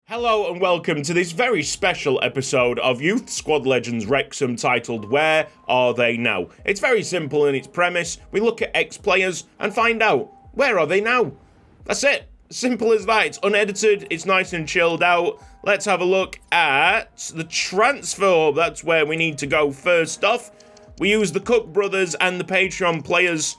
Hello and welcome to this very special episode of Youth Squad Legends Wrexham titled Where Are They Now? It's very simple in its premise. We look at ex-players and find out, where are they now? That's it. Simple as that. It's unedited, it's nice and chilled out. Let's have a look at the transfer hub. That's where we need to go first off. We use the Cook brothers and the Patreon players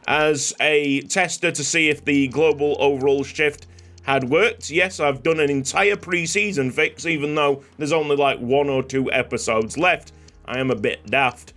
as a tester to see if the global overall shift had worked. Yes, I've done an entire pre-season fix, even though there's only like 1 or 2 episodes left. I am a bit daft.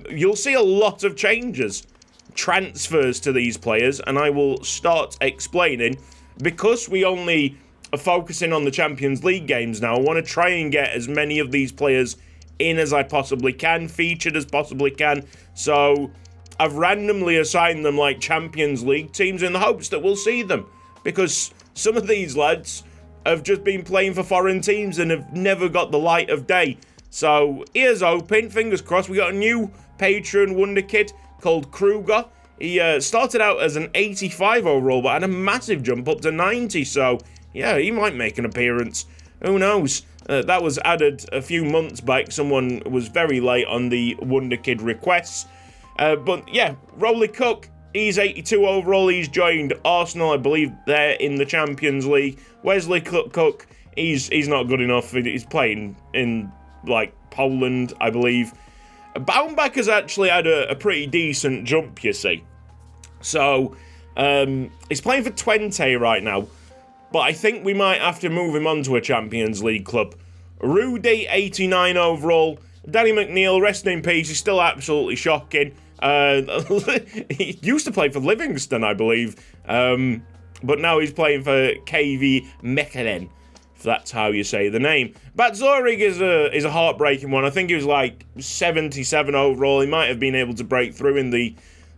You'll see a lot of changes, transfers to these players, and I will start explaining. Because we only are focusing on the Champions League games now, I want to try and get as many of these players in as I possibly can, featured as possibly can. So I've randomly assigned them like Champions League teams in the hopes that we'll see them. Because some of these lads have just been playing for foreign teams and have never got the light of day. So, ears open, fingers crossed. We got a new Patreon Wonderkid called Kruger. He started out as an 85 overall, but had a massive jump up to 90. So, yeah, he might make an appearance. Who knows? That was added a few months back. Someone was very late on the Wonderkid requests. But, yeah, Rolly Cook. He's 82 overall. He's joined Arsenal, I believe they're in the Champions League. Wesley Cook, he's not good enough. He's playing in, like, Poland, I believe. Baumbach has actually had a pretty decent jump, you see. So, he's playing for Twente right now. But I think we might have to move him on to a Champions League club. Rudy, 89 overall. Danny McNeil, rest in peace. He's still absolutely shocking. He used to play for Livingston, I believe, but now he's playing for KV Mechelen, if that's how you say the name. Batzorig is a heartbreaking one. I think he was like 77 overall. He might have been able to break through in the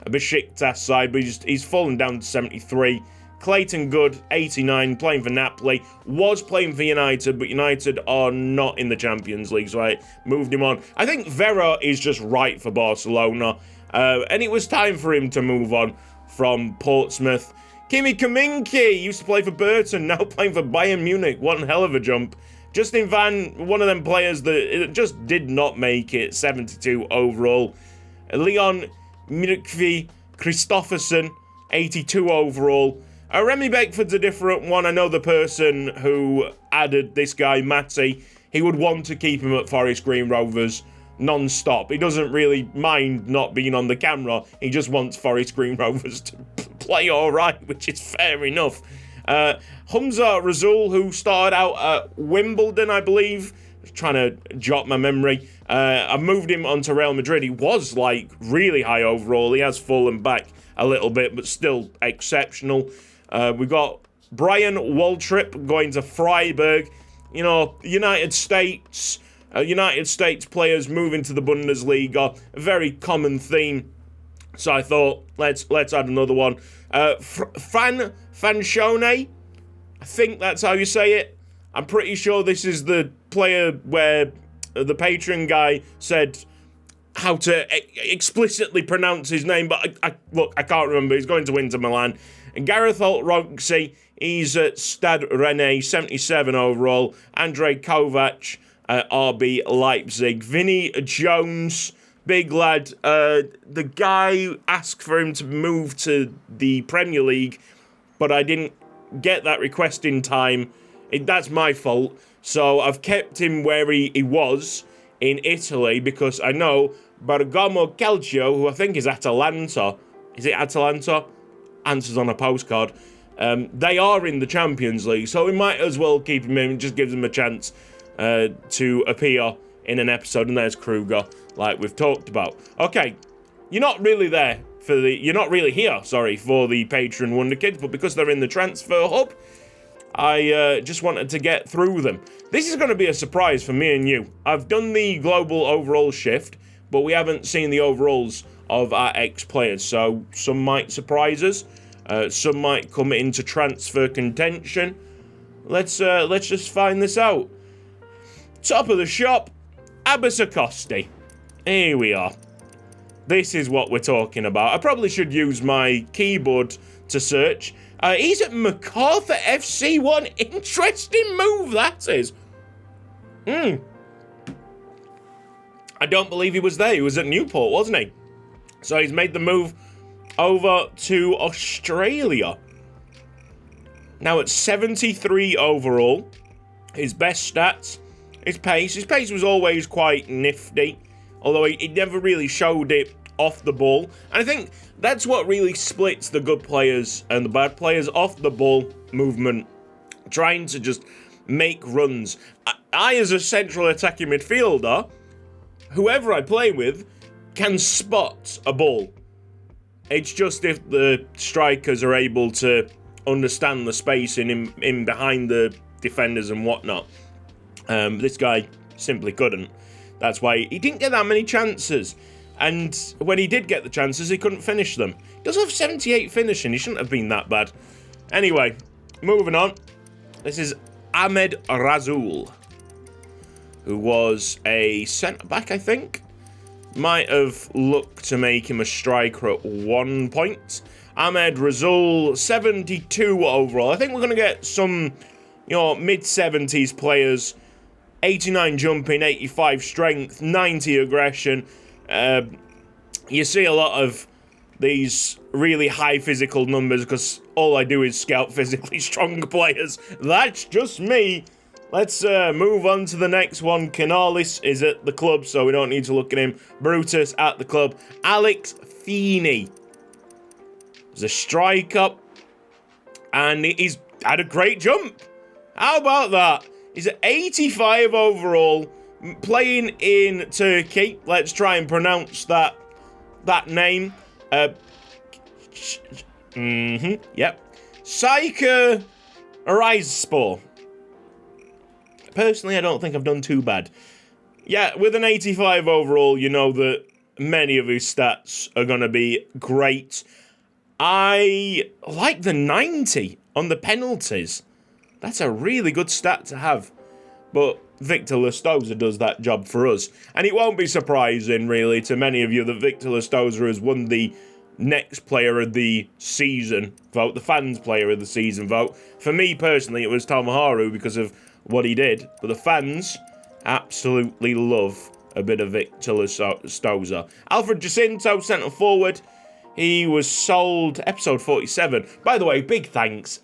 Besiktas side, but he's fallen down to 73. Clayton Good, 89, playing for Napoli, was playing for United, but United are not in the Champions League, so I moved him on. I think Vera is just right for Barcelona. And it was time for him to move on from Portsmouth. Kimi Kaminski used to play for Burton, now playing for Bayern Munich. One hell of a jump. Justin Van, one of them players that just did not make it, 72 overall. Leon Mirkvi Christofferson, 82 overall. Remy Beckford's a different one. I know the person who added this guy, Matty. He would want to keep him at Forest Green Rovers non-stop. He doesn't really mind not being on the camera. He just wants Forest Green Rovers to play all right, which is fair enough. Humza Razul, who started out at Wimbledon, I believe. Trying to jot my memory. I moved him onto Real Madrid. He was like really high overall. He has fallen back a little bit, but still exceptional. We got Brian Waltrip going to Freiburg. You know, United States players moving to the Bundesliga, a very common theme. So I thought, let's add another one. Fanchone, I think that's how you say it. I'm pretty sure this is the player where the Patreon guy said how to explicitly pronounce his name, but I can't remember. He's going to Inter Milan. And Gareth Holt-Roxy, he's at Stade Rennais, 77 overall. Andrej Kovac, RB Leipzig. Vinnie Jones, big lad. The guy asked for him to move to the Premier League, but I didn't get that request in time. That's my fault. So I've kept him where he was in Italy, because I know Bergamo Calcio, who I think is Atalanta. Is it Atalanta? Answers on a postcard. They are in the Champions League, so we might as well keep him in. It just gives him a chance to appear in an episode. And there's Kruger, like we've talked about. Okay, you're not really here for the Patreon Wonderkids, but because they're in the transfer hub, I just wanted to get through them. This is going to be a surprise for me and you. I've done the global overall shift, but we haven't seen the overalls of our ex-players, so some might surprise us, some might come into transfer contention. Let's just find this out. Top of the shop, Abbas Acosti. Here we are. This is what we're talking about. I probably should use my keyboard to search. He's at MacArthur FC. What an interesting move that is. I don't believe he was there. He was at Newport, wasn't he? So he's made the move over to Australia. Now at 73 overall, his best stats, his pace. His pace was always quite nifty, although he never really showed it off the ball. And I think that's what really splits the good players and the bad players. Off the ball movement, trying to just make runs. I as a central attacking midfielder, whoever I play with can spot a ball. It's just if the strikers are able to understand the space in behind the defenders and whatnot. This guy simply couldn't. That's why he didn't get that many chances. And when he did get the chances, he couldn't finish them. He does have 78 finishing. He shouldn't have been that bad. Anyway, moving on. This is Ahmed Razul, who was a centre-back, I think. Might have looked to make him a striker at one point. Ahmed Razul, 72 overall. I think we're going to get some, mid-70s players. 89 jumping, 85 strength, 90 aggression. You see a lot of these really high physical numbers because all I do is scout physically strong players. That's just me. Let's move on to the next one. Canales is at the club, so we don't need to look at him. Brutus at the club. Alex Feeney is a striker, and he's had a great jump. How about that? He's at 85 overall, playing in Turkey. Let's try and pronounce that name. Yep. Saika Rizespor. Personally, I don't think I've done too bad. Yeah, with an 85 overall, you know that many of his stats are going to be great. I like the 90 on the penalties. That's a really good stat to have. But Victor Lustosa does that job for us. And it won't be surprising, really, to many of you that Victor Lustosa has won the next player of the season vote, the fans player of the season vote. For me, personally, it was Tomoharu because of what he did. But the fans absolutely love a bit of Victor Lustosa. Alfred Jacinto, centre forward. He was sold episode 47. By the way, a big thanks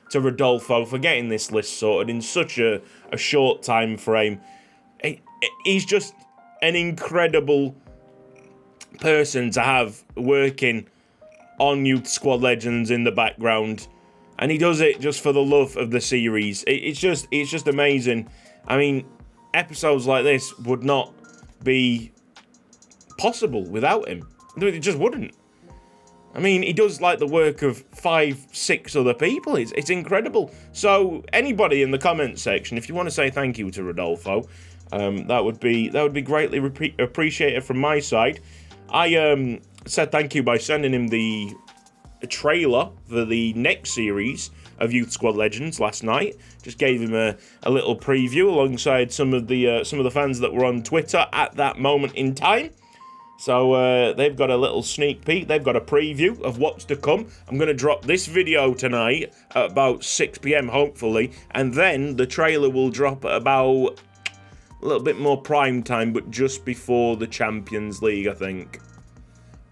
to Rodolfo for getting this list sorted in such a short time frame. He's just an incredible person to have working on Youth Squad Legends in the background, and he does it just for the love of the series. It's just amazing. I mean, episodes like this would not be possible without him. It just wouldn't. I mean, he does like the work of 5-6 other people. It's incredible. So anybody in the comment section, if you want to say thank you to Rodolfo, that would be greatly appreciated from my side. I said thank you by sending him the trailer for the next series of Youth Squad Legends last night. Just gave him a little preview alongside some of the fans that were on Twitter at that moment in time. So they've got a little sneak peek. They've got a preview of what's to come. I'm going to drop this video tonight at about 6 p.m, hopefully. And then the trailer will drop at about a little bit more prime time, but just before the Champions League, I think.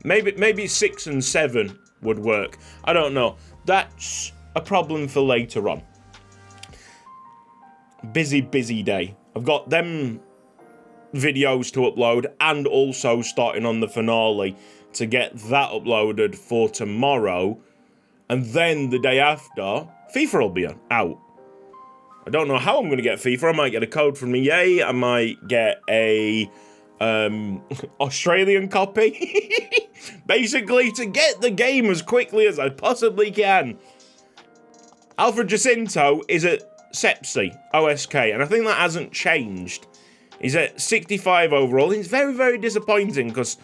Maybe 6 and 7 would work. I don't know. That's a problem for later on. Busy day. I've got them videos to upload and also starting on the finale to get that uploaded for tomorrow, and then the day after FIFA will be out. I don't know how I'm going to get FIFA. I might get a code from EA. I might get a Australian copy basically to get the game as quickly as I possibly can. Alfred Jacinto is at Sepsi OSK, and I think that hasn't changed. He's at 65 overall. He's very, very disappointing because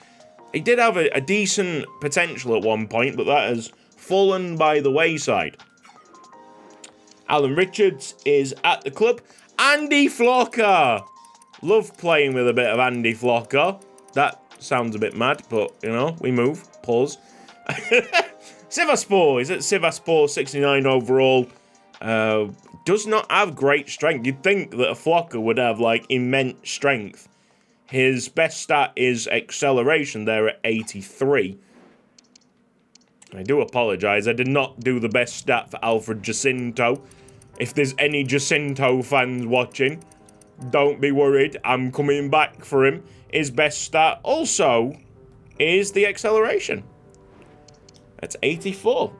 he did have a decent potential at one point, but that has fallen by the wayside. Alan Richards is at the club. Andy Flocker. Love playing with a bit of Andy Flocker. That sounds a bit mad, but, we move. Pause. Sivasspor. He's at Sivasspor, 69 overall. Does not have great strength. You'd think that a Flocker would have, like, immense strength. His best stat is acceleration there at 83. I do apologise. I did not do the best stat for Alfred Jacinto. If there's any Jacinto fans watching, don't be worried. I'm coming back for him. His best stat also is the acceleration. That's 84.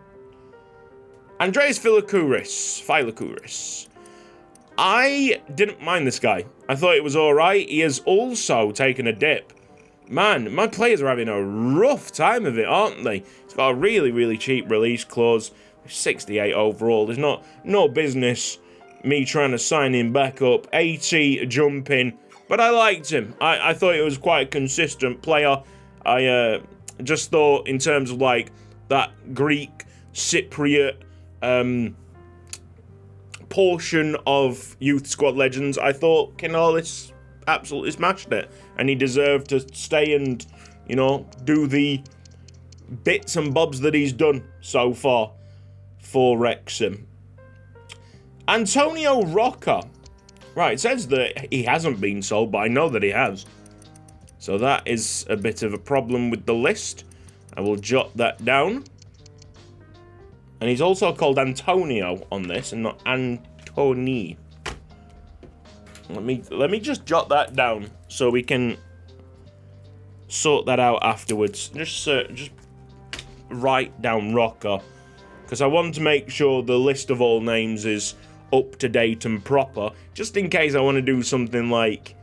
Andreas Philakouris. I didn't mind this guy. I thought it was alright. He has also taken a dip. Man, my players are having a rough time of it, aren't they? He's got a really, really cheap release clause. 68 overall. There's no business me trying to sign him back up. 80 jumping. But I liked him. I thought he was quite a consistent player. I just thought in terms of like that Greek Cypriot portion of Youth Squad Legends, I thought Kenolis absolutely smashed it. And he deserved to stay and, you know, do the bits and bobs that he's done so far for Wrexham. Antonio Rocca. Right, it says that he hasn't been sold, but I know that he has. So that is a bit of a problem with the list. I will jot that down. And he's also called Antonio on this and not Antony. Let me just jot that down so we can sort that out afterwards. Just write down Rocca, because I want to make sure the list of all names is up to date and proper, just in case I want to do something like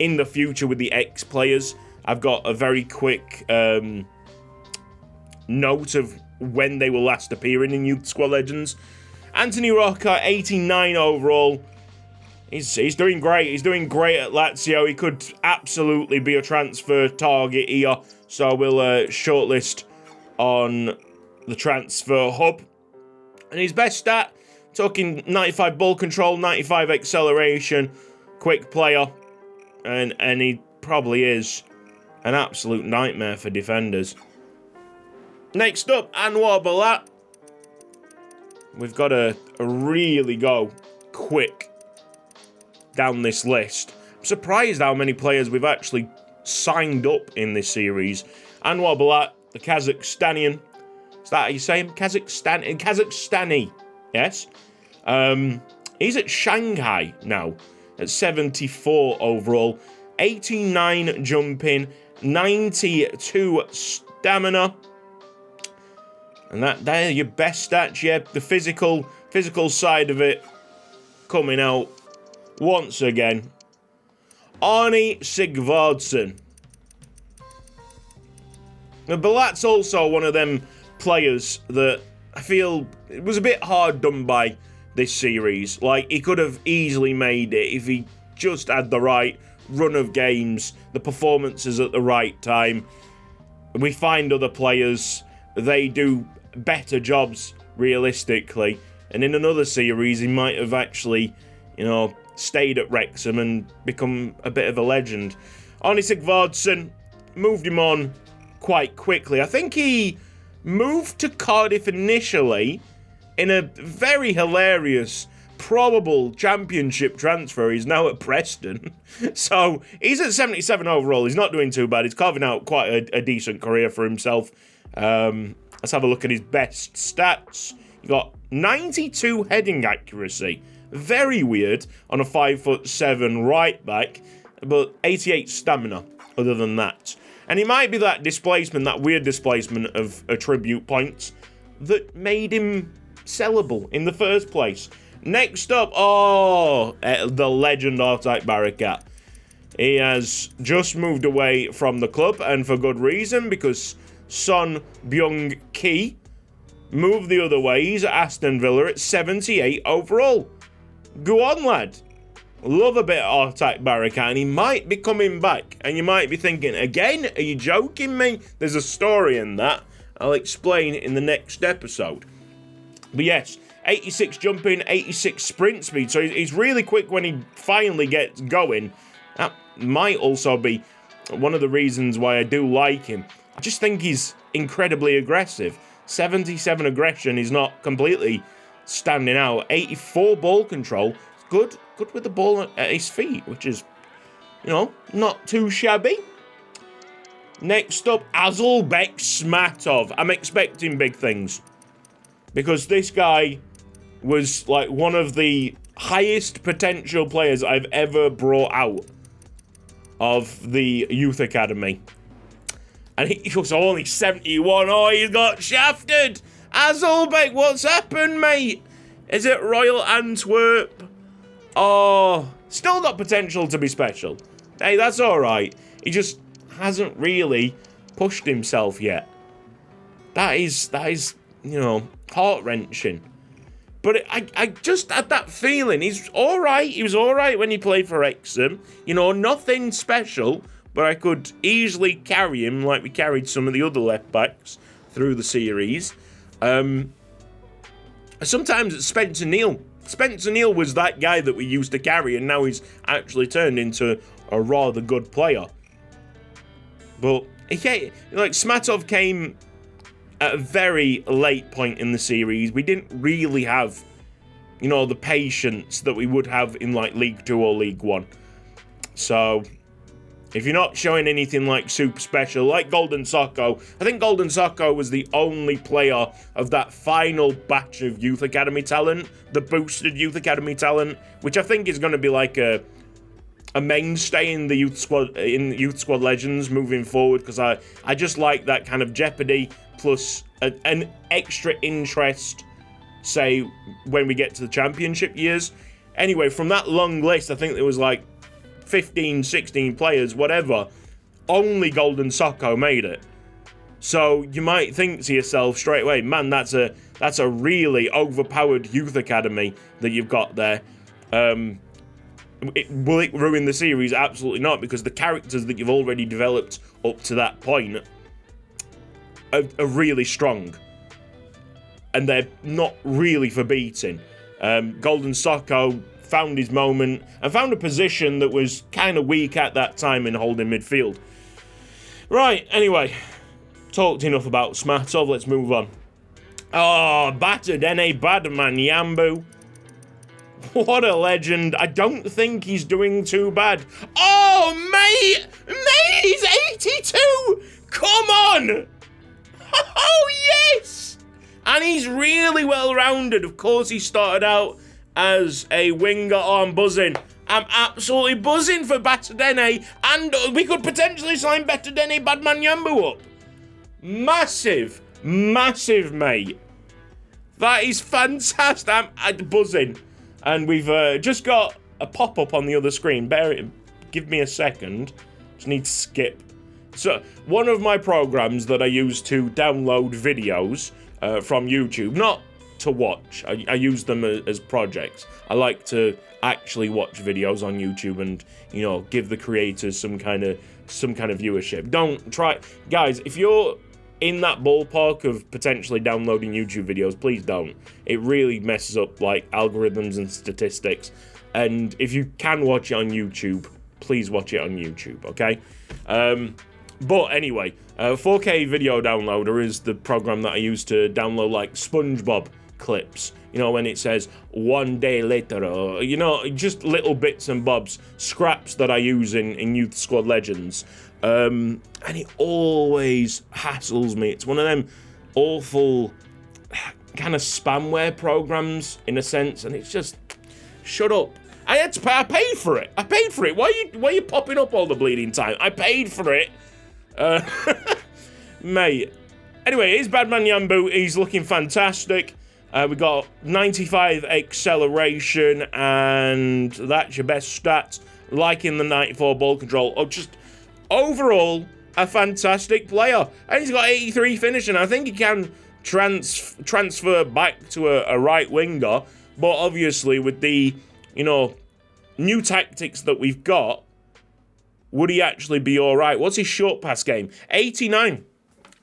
in the future with the X players. I've got a very quick note of when they will last appear in Youth Squad Legends. Anthony Rocca, 89 overall. He's doing great. He's doing great at Lazio. He could absolutely be a transfer target here. So we'll shortlist on the transfer hub. And his best stat, talking 95 ball control, 95 acceleration, quick player. And he probably is an absolute nightmare for defenders. Next up, Anwar Balat. We've got to really go quick down this list. I'm surprised how many players we've actually signed up in this series. Anwar Balat, the Kazakhstanian. Is that how you say him? Kazakhstani. Yes. He's at Shanghai now at 74 overall. 89 jumping, 92 stamina. And they're your best stats, yeah. The physical side of it coming out once again. Arnie Sigvardsson. Now, Balat's also one of them players that I feel it was a bit hard done by this series. Like, he could have easily made it if he just had the right run of games, the performances at the right time. We find other players, they do better jobs realistically, and in another series he might have actually, you know, stayed at Wrexham and become a bit of a legend. Arnie Sigvardsson, moved him on quite quickly. I think he moved to Cardiff initially in a very hilarious probable championship transfer. He's now at Preston. So he's at 77 overall. He's not doing too bad. He's carving out quite a decent career for himself. Let's have a look at his best stats. He got 92 heading accuracy. Very weird on a 5'7" right back, but 88 stamina other than that. And it might be that displacement, that weird displacement of attribute points that made him sellable in the first place. Next up, the legend Artak Barakat. He has just moved away from the club, and for good reason, because Son Byung-ki moved the other way. He's at Aston Villa at 78 overall. Go on, lad. Love a bit of Artak Barakat, and he might be coming back. And you might be thinking, again, are you joking me? There's a story in that. I'll explain it in the next episode. But yes, 86 jumping, 86 sprint speed. So he's really quick when he finally gets going. That might also be one of the reasons why I do like him. I just think he's incredibly aggressive. 77 aggression is not completely standing out. 84 ball control. Good with the ball at his feet, which is, you know, not too shabby. Next up, Azulbek Smatov. I'm expecting big things, because this guy was like one of the highest potential players I've ever brought out of the youth academy. And he was only 71. Oh, he got shafted. Azulbek, what's happened, mate? Is it Royal Antwerp? Oh, still got potential to be special. Hey, that's all right. He just hasn't really pushed himself yet. That is, you know, heart-wrenching. But I just had that feeling. He's all right. He was all right when he played for Wrexham. You know, nothing special, but I could easily carry him like we carried some of the other left-backs through the series. Sometimes it's Spencer Neal. Spencer Neal was that guy that we used to carry, and now he's actually turned into a rather good player. But, yeah, like, Smatov came at a very late point in the series. We didn't really have, you know, the patience that we would have in, like, League 2 or League 1. So, if you're not showing anything like super special, like Golden Socko, I think Golden Socko was the only player of that final batch of Youth Academy talent, the boosted Youth Academy talent, which I think is going to be like a mainstay in the Youth Squad Legends moving forward, because I just like that kind of jeopardy plus an extra interest, say, when we get to the championship years. Anyway, from that long list, I think there was like 15, 16 players, whatever. Only Golden Socko made it. So you might think to yourself straight away, man, that's a really overpowered youth academy that you've got there. Will it ruin the series? Absolutely not, because the characters that you've already developed up to that point are really strong. And they're not really for beating. Golden Socko found his moment and found a position that was kind of weak at that time in holding midfield. Right, anyway, talked enough about Smatov, let's move on. Oh, Batadene Badmanyambu. What a legend. I don't think he's doing too bad. Oh, mate! Mate, he's 82! Come on! Oh, yes! And he's really well-rounded. Of course, he started out as a winger. Oh, I'm buzzing. I'm absolutely buzzing for Batadene, and we could potentially sign Batadene Badmanyambu up. Massive, massive, mate. That is fantastic. I'm buzzing. And we've just got a pop-up on the other screen. Give me a second. Just need to skip. So, one of my programs that I use to download videos from YouTube, not to watch. I use them as projects. I like to actually watch videos on YouTube and, you know, give the creators some kind of viewership. Don't try, guys, if you're in that ballpark of potentially downloading YouTube videos, please don't. It really messes up like algorithms and statistics. And if you can watch it on YouTube, please watch it on YouTube, okay? But anyway, 4K Video Downloader is the program that I use to download like SpongeBob clips. You know, when it says 1 day later, or, you know, just little bits and bobs, scraps that I use in Youth Squad Legends. And it always hassles me. It's one of them awful kind of spamware programs in a sense, and it's just, shut up. I had to pay. I paid for it. Why are you popping up all the bleeding time? I paid for it. Mate. Anyway, here's Badmanyambu. He's looking fantastic. We got 95 acceleration, and that's your best stat. Liking the 94 ball control. Oh, just overall, a fantastic player. And he's got 83 finishing. I think he can transfer back to a right winger, but obviously with the, you know, new tactics that we've got, would he actually be all right? What's his short pass game? 89.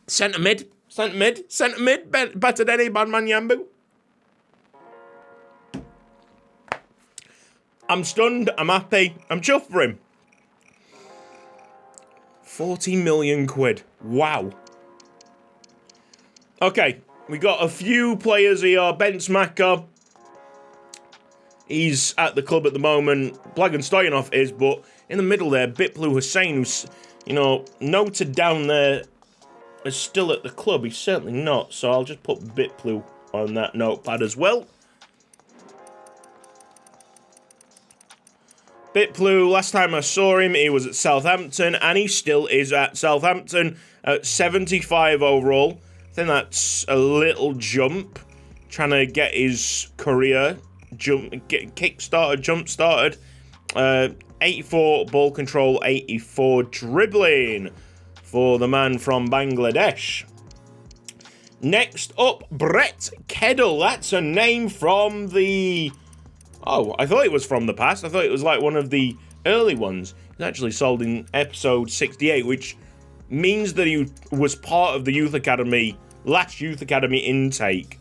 Centre mid, Batadene Badmanyambu. I'm stunned, I'm happy, I'm chuffed for him. 40 million quid. Wow. Okay, We got a few players here. Ben Smacker, he's at the club at the moment. Blagan Stoyanov is, but in the middle there, Bitplu Hussein, who's, noted down there as still at the club. He's certainly not, so I'll just put Bitplu on that notepad as well. Bitplu, last time I saw him, he was at Southampton, and he still is at Southampton at 75 overall. I think that's a little jump, trying to get his career jump-started. 84 ball control, 84 dribbling for the man from Bangladesh. Next up, Brett Keddle. That's a name from the... Oh, I thought it was from the past. I thought it was like one of the early ones. He's actually sold in episode 68, which means that he was part of the Youth Academy, last Youth Academy intake.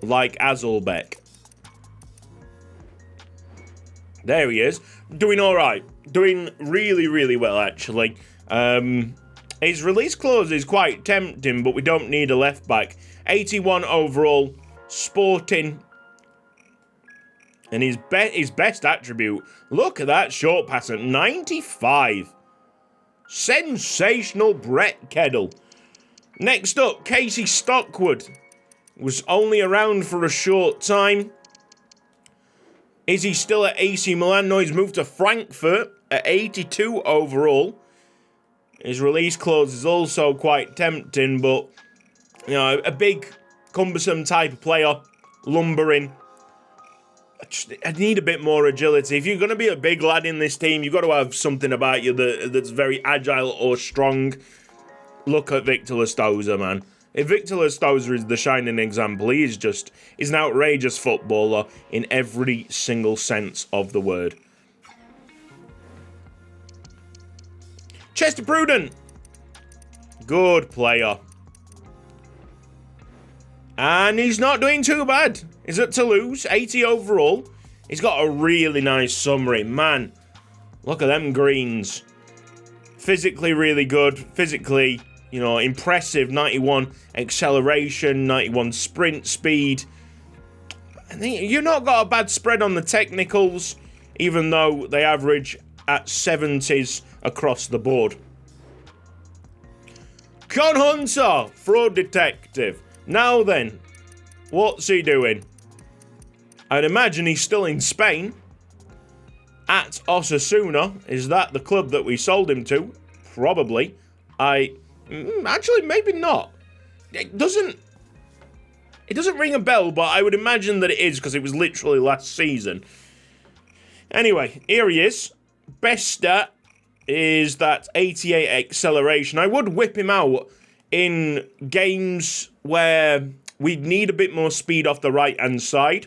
Like Azelbeck. There he is. Doing alright. Doing really, really well, actually. His release clause is quite tempting, but we don't need a left back. 81 overall, sporting. And his best attribute, look at that short pass at 95. Sensational Brett Keddle. Next up, Casey Stockwood. Was only around for a short time. Is he still at AC Milan? No, he's moved to Frankfurt at 82 overall. His release clause is also quite tempting, but, a big, cumbersome type of player, lumbering. I need a bit more agility. If you're going to be a big lad in this team, you've got to have something about you that's very agile or strong. Look at Victor Lestoza, man. If Victor Lestoza is the shining example, he's an outrageous footballer in every single sense of the word. Chester Prudent. Good player. And he's not doing too bad. He's at Toulouse, 80 overall. He's got a really nice summary. Man, look at them greens. Physically really good. Physically, impressive. 91 acceleration, 91 sprint speed. And you've not got a bad spread on the technicals, even though they average at 70s across the board. Con Hunter, fraud detective. Now then, what's he doing? I'd imagine he's still in Spain. At Osasuna. Is that the club that we sold him to? Probably. Actually, maybe not. It doesn't ring a bell, but I would imagine that it is, because it was literally last season. Anyway, here he is. Best stat is that 88 acceleration. I would whip him out in games where we'd need a bit more speed off the right-hand side.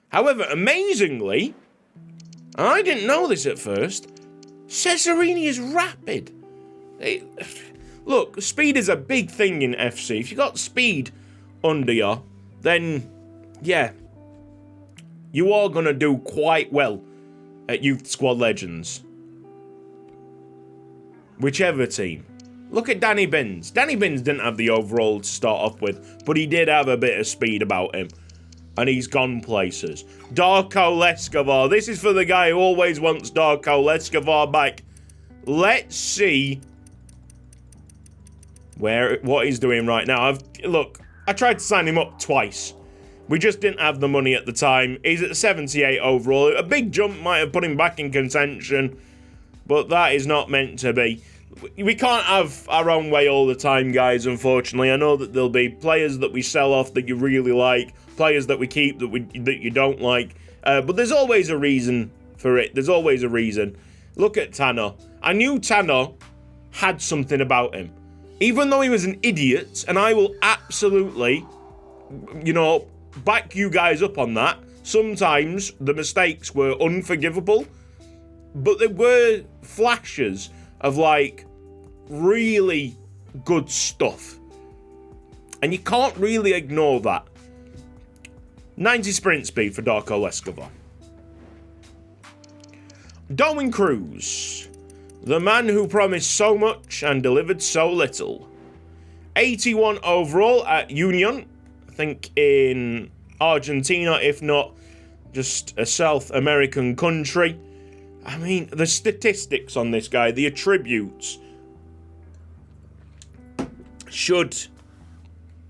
However, amazingly, and I didn't know this at first, Cesarini is rapid. Look, speed is a big thing in FC. If you got speed under you, then, yeah, you are going to do quite well at Youth Squad Legends. Whichever team. Look at Danny Binns. Danny Binns didn't have the overall to start off with, but he did have a bit of speed about him. And he's gone places. Darko Leskovar. This is for the guy who always wants Darko Leskovar back. Let's see what he's doing right now. Look, I tried to sign him up twice. We just didn't have the money at the time. He's at 78 overall. A big jump might have put him back in contention, but that is not meant to be. We can't have our own way all the time, guys, unfortunately. I know that there'll be players that we sell off that you really like, players that we keep that you don't like, but there's always a reason for it. There's always a reason. Look at Tanner. I knew Tanner had something about him. Even though he was an idiot, and I will absolutely, back you guys up on that. Sometimes the mistakes were unforgivable, but there were flashes of, really good stuff. And you can't really ignore that. 90 sprint speed for Darko Leskovar. Darwin Cruz. The man who promised so much and delivered so little. 81 overall at Union. I think in Argentina, if not just a South American country. I mean, the statistics on this guy, the attributes, should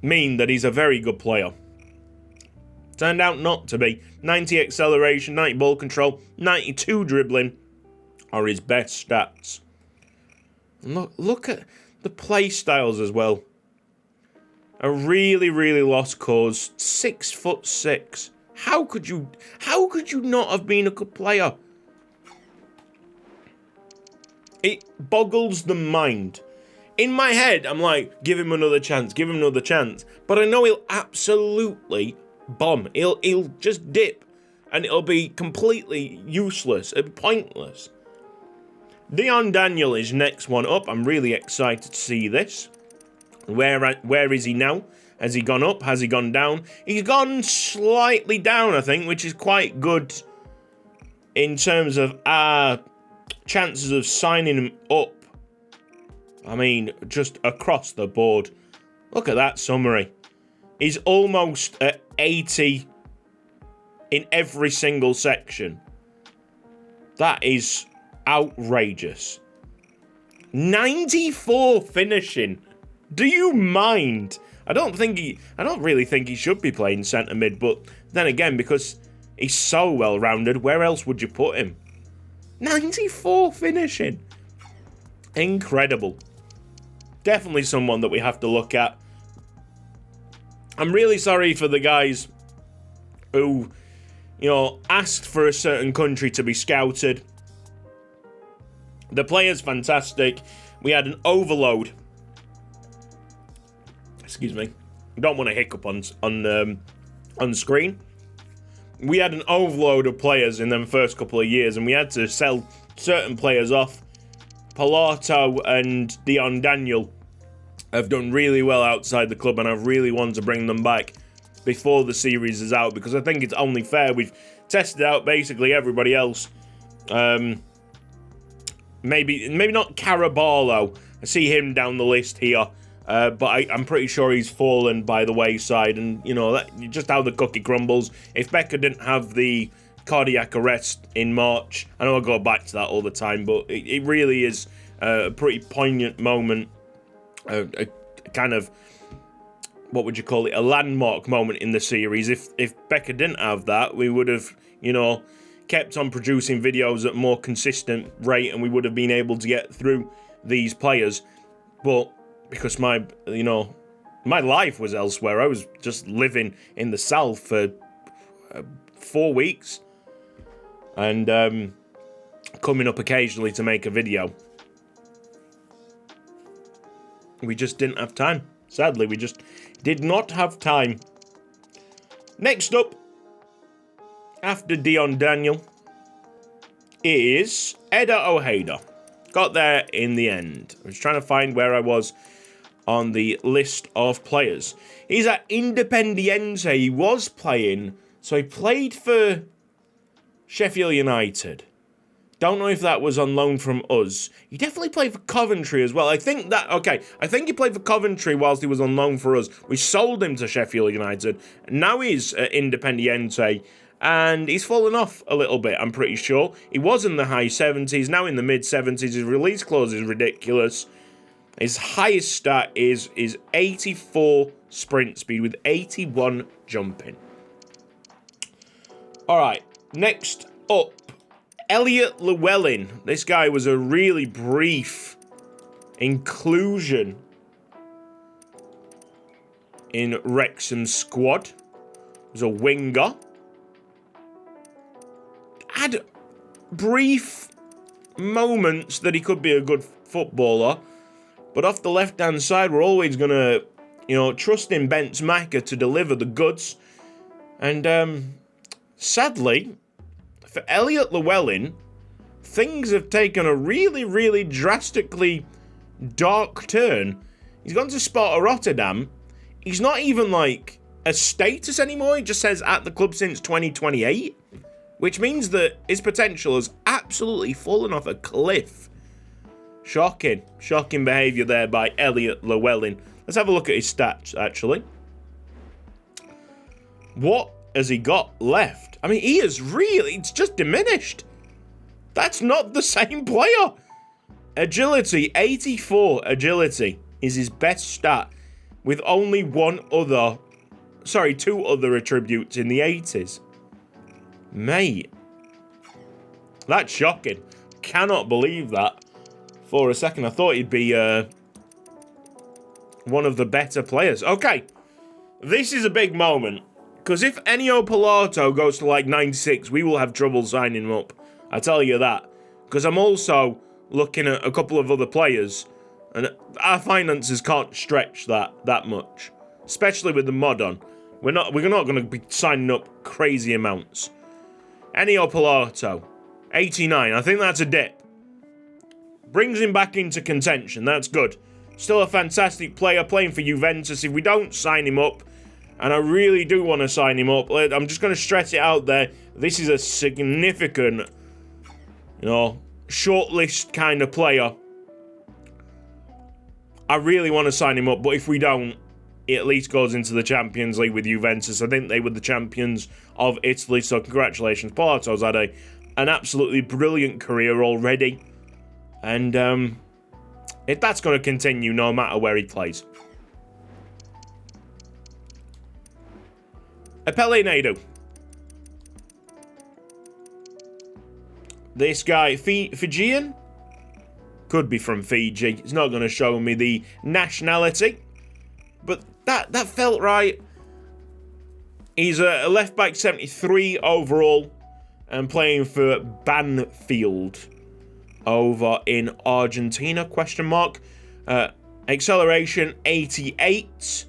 mean that he's a very good player. Turned out not to be. 90 acceleration, 90 ball control, 92 dribbling are his best stats. Look at the play styles as well. A really, really lost cause. 6'6". How could you not have been a good player? It boggles the mind. In my head, I'm like, give him another chance, give him another chance. But I know he'll absolutely bomb. He'll just dip. And it'll be completely useless and pointless. Dion Daniel is next one up. I'm really excited to see this. Where is he now? Has he gone up? Has he gone down? He's gone slightly down, I think, which is quite good in terms of our chances of signing him up. I mean, just across the board. Look at that summary. He's almost at 80 in every single section. That is outrageous. 94 finishing. Do you mind? I don't really think he should be playing centre mid, but then again, because he's so well rounded, where else would you put him? 94 finishing. Incredible. Definitely someone that we have to look at. I'm really sorry for the guys who, asked for a certain country to be scouted. The player's fantastic. We had an overload. Excuse me. I don't want to hiccup on screen. We had an overload of players in them first couple of years, and we had to sell certain players off. Pilato and Dion Daniel have done really well outside the club, and I really want to bring them back before the series is out, because I think it's only fair. We've tested out basically everybody else. Maybe not Caraballo. I see him down the list here. But I'm pretty sure he's fallen by the wayside, and that just how the cookie crumbles. If Becca didn't have the cardiac arrest in March, I know I go back to that all the time, but it really is a pretty poignant moment, a kind of, what would you call it, a landmark moment in the series. If Becca didn't have that, we would have, kept on producing videos at a more consistent rate, and we would have been able to get through these players, but because my life was elsewhere. I was just living in the south for 4 weeks and coming up occasionally to make a video. We just didn't have time. Sadly, we just did not have time. Next up, after Dion Daniel, is Eda Ojeda. Got there in the end. I was trying to find where I was on the list of players. He's at Independiente. He was playing, so he played for Sheffield United. Don't know if that was on loan from us. He definitely played for Coventry as well. I think he played for Coventry whilst he was on loan for us. We sold him to Sheffield United. Now he's at Independiente, and he's fallen off a little bit, I'm pretty sure. He was in the high 70s, now in the mid 70s. His release clause is ridiculous. His highest stat is 84 sprint speed with 81 jumping. Alright, next up, Elliot Llewellyn. This guy was a really brief inclusion in Wrexham's squad. He was a winger. Had brief moments that he could be a good footballer. But off the left-hand side, we're always going to, trust in Bence Macca to deliver the goods. And sadly, for Elliot Llewellyn, things have taken a really, really drastically dark turn. He's gone to Sparta Rotterdam. He's not even like a status anymore. He just says at the club since 2028. Which means that his potential has absolutely fallen off a cliff. Shocking behaviour there by Elliot Llewellyn. Let's have a look at his stats, actually. What has he got left? I mean, he is really... It's just diminished. That's not the same player. Agility, 84 agility is his best stat, with only two other attributes in the 80s. Mate. That's shocking. Cannot believe that. For a second, I thought he'd be one of the better players. Okay. This is a big moment. Because if Ennio Pilato goes to like 96, we will have trouble signing him up. I tell you that. Because I'm also looking at a couple of other players. And our finances can't stretch that much. Especially with the mod on. We're not going to be signing up crazy amounts. Ennio Pilato. 89. I think that's a dip. Brings him back into contention. That's good. Still a fantastic player playing for Juventus. If we don't sign him up, and I really do want to sign him up, I'm just going to stress it out there. This is a significant, shortlist kind of player. I really want to sign him up, but if we don't, he at least goes into the Champions League with Juventus. I think they were the champions of Italy, so congratulations. Pilato's had an absolutely brilliant career already. And that's going to continue no matter where he plays. Apellinado. This guy, Fijian? Could be from Fiji. It's not going to show me the nationality. But that felt right. He's a left back, 73 overall. And playing for Banfield over in Argentina, ? Acceleration, 88.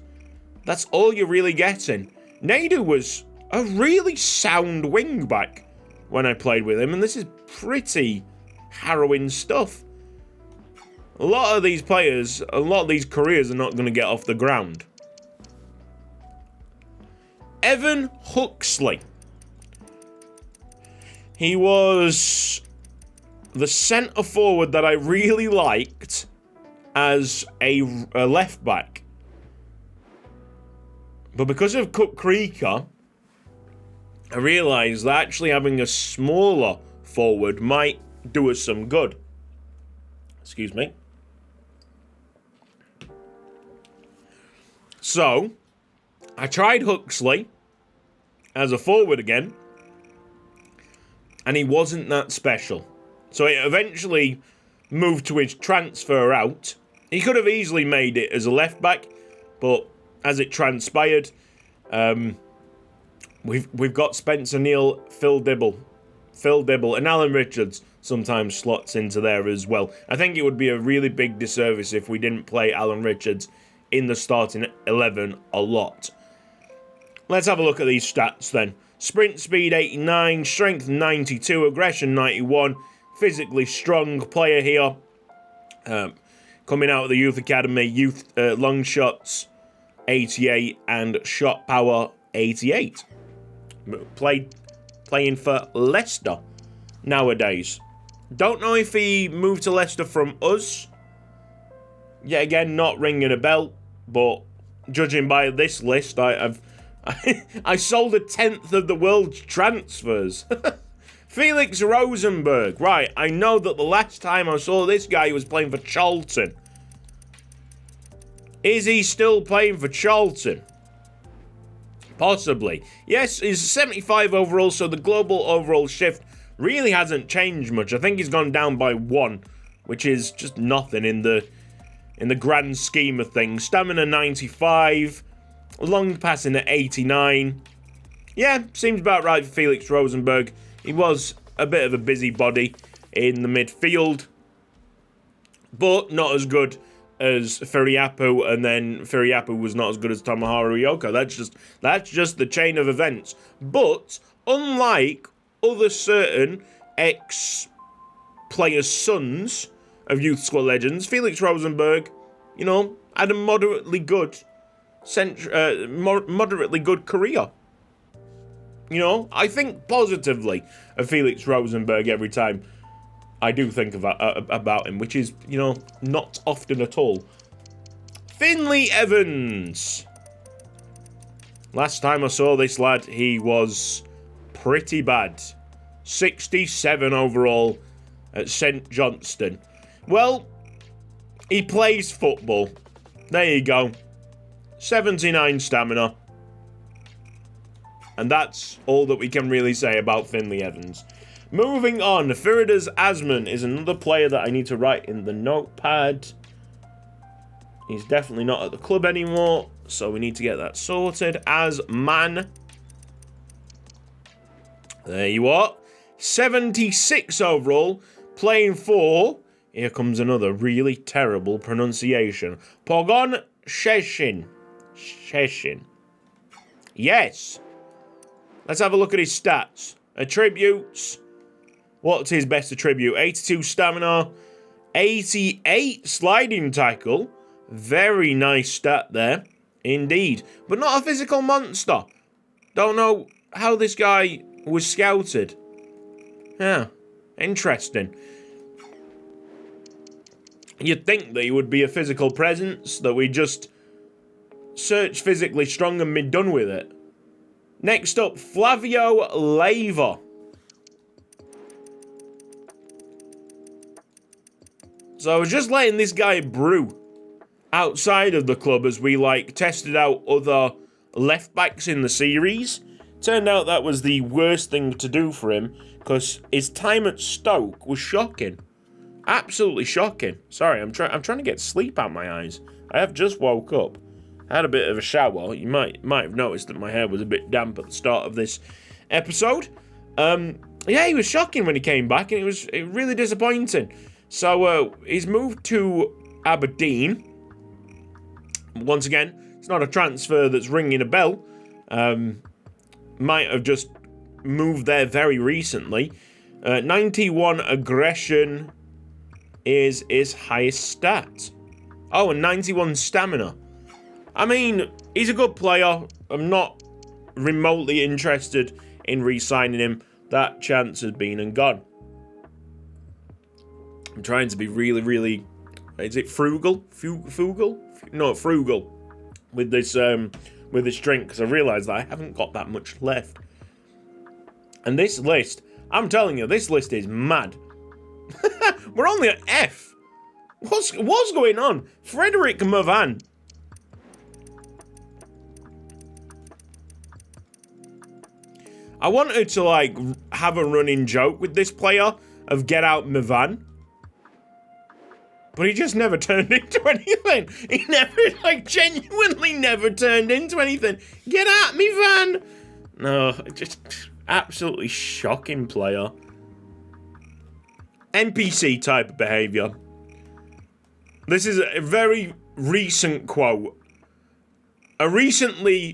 That's all you're really getting. Nadu was a really sound wing-back when I played with him, and this is pretty harrowing stuff. A lot of these players, a lot of these careers are not going to get off the ground. Evan Huxley. He was the centre forward that I really liked as a left back. But because of Cook Creeker, I realised that actually having a smaller forward might do us some good. Excuse me. So, I tried Huxley as a forward again, and he wasn't that special. So it eventually moved to his transfer out. He could have easily made it as a left back, but as it transpired, we've got Spencer Neal, Phil Dibble, and Alan Richards sometimes slots into there as well. I think it would be a really big disservice if we didn't play Alan Richards in the starting 11 a lot. Let's have a look at these stats then. Sprint speed 89, strength 92, aggression 91, physically strong player here. Coming out of the youth academy, long shots 88 and shot power 88. Playing for Leicester nowadays. Don't know if he moved to Leicester from us. Yet again, not ringing a bell, but judging by this list, I sold a tenth of the world's transfers. Felix Rosenberg. Right, I know that the last time I saw this guy, he was playing for Charlton. Is he still playing for Charlton? Possibly. Yes, he's 75 overall, so the global overall shift really hasn't changed much. I think he's gone down by 1, which is just nothing in the grand scheme of things. Stamina 95, long passing at 89. Yeah, seems about right for Felix Rosenberg. He was a bit of a busybody in the midfield, but not as good as Firiapu, and then Firiapu was not as good as Tomoharu Yoko. That's just the chain of events. But unlike other certain ex-players' sons of Youth Squad Legends, Felix Rosenberg, had a moderately good career. I think positively of Felix Rosenberg every time I do think about him, which is, not often at all. Finley Evans. Last time I saw this lad, he was pretty bad. 67 overall at St Johnstone. Well, he plays football. There you go. 79 stamina. And that's all that we can really say about Finley Evans. Moving on, Firduz Azman is another player that I need to write in the notepad. He's definitely not at the club anymore, so we need to get that sorted. Azman. There you are. 76 overall, playing for... Here comes another really terrible pronunciation. Pogon Sheshin. Yes. Let's have a look at his stats. Attributes. What's his best attribute? 82 stamina. 88 sliding tackle. Very nice stat there. Indeed. But not a physical monster. Don't know how this guy was scouted. Yeah. Interesting. You'd think that he would be a physical presence, that we just search physically strong and be done with it. Next up, Flavio Leiva. So I was just letting this guy brew outside of the club as we tested out other left backs in the series. Turned out that was the worst thing to do for him because his time at Stoke was shocking. Absolutely shocking. Sorry, I'm trying to get sleep out my eyes. I have just woke up. I had a bit of a shower. You might have noticed that my hair was a bit damp at the start of this episode. Yeah, he was shocking when he came back, and it was really disappointing. So he's moved to Aberdeen. Once again, it's not a transfer that's ringing a bell. Might have just moved there very recently. 91 aggression is his highest stat. Oh, and 91 stamina. I mean, he's a good player. I'm not remotely interested in re-signing him. That chance has been and gone. I'm trying to be really, really... Is it frugal? Frugal? No, frugal. With this drink, because I realised that I haven't got that much left. And this list, I'm telling you, this list is mad. We're only at F. What's going on? Frederick Mavan. I wanted to, have a running joke with this player of get out Mavan. But he just never turned into anything. He never, genuinely never turned into anything. Get at me, Van. No, just absolutely shocking player. NPC type of behaviour. This is a very recent quote. A recent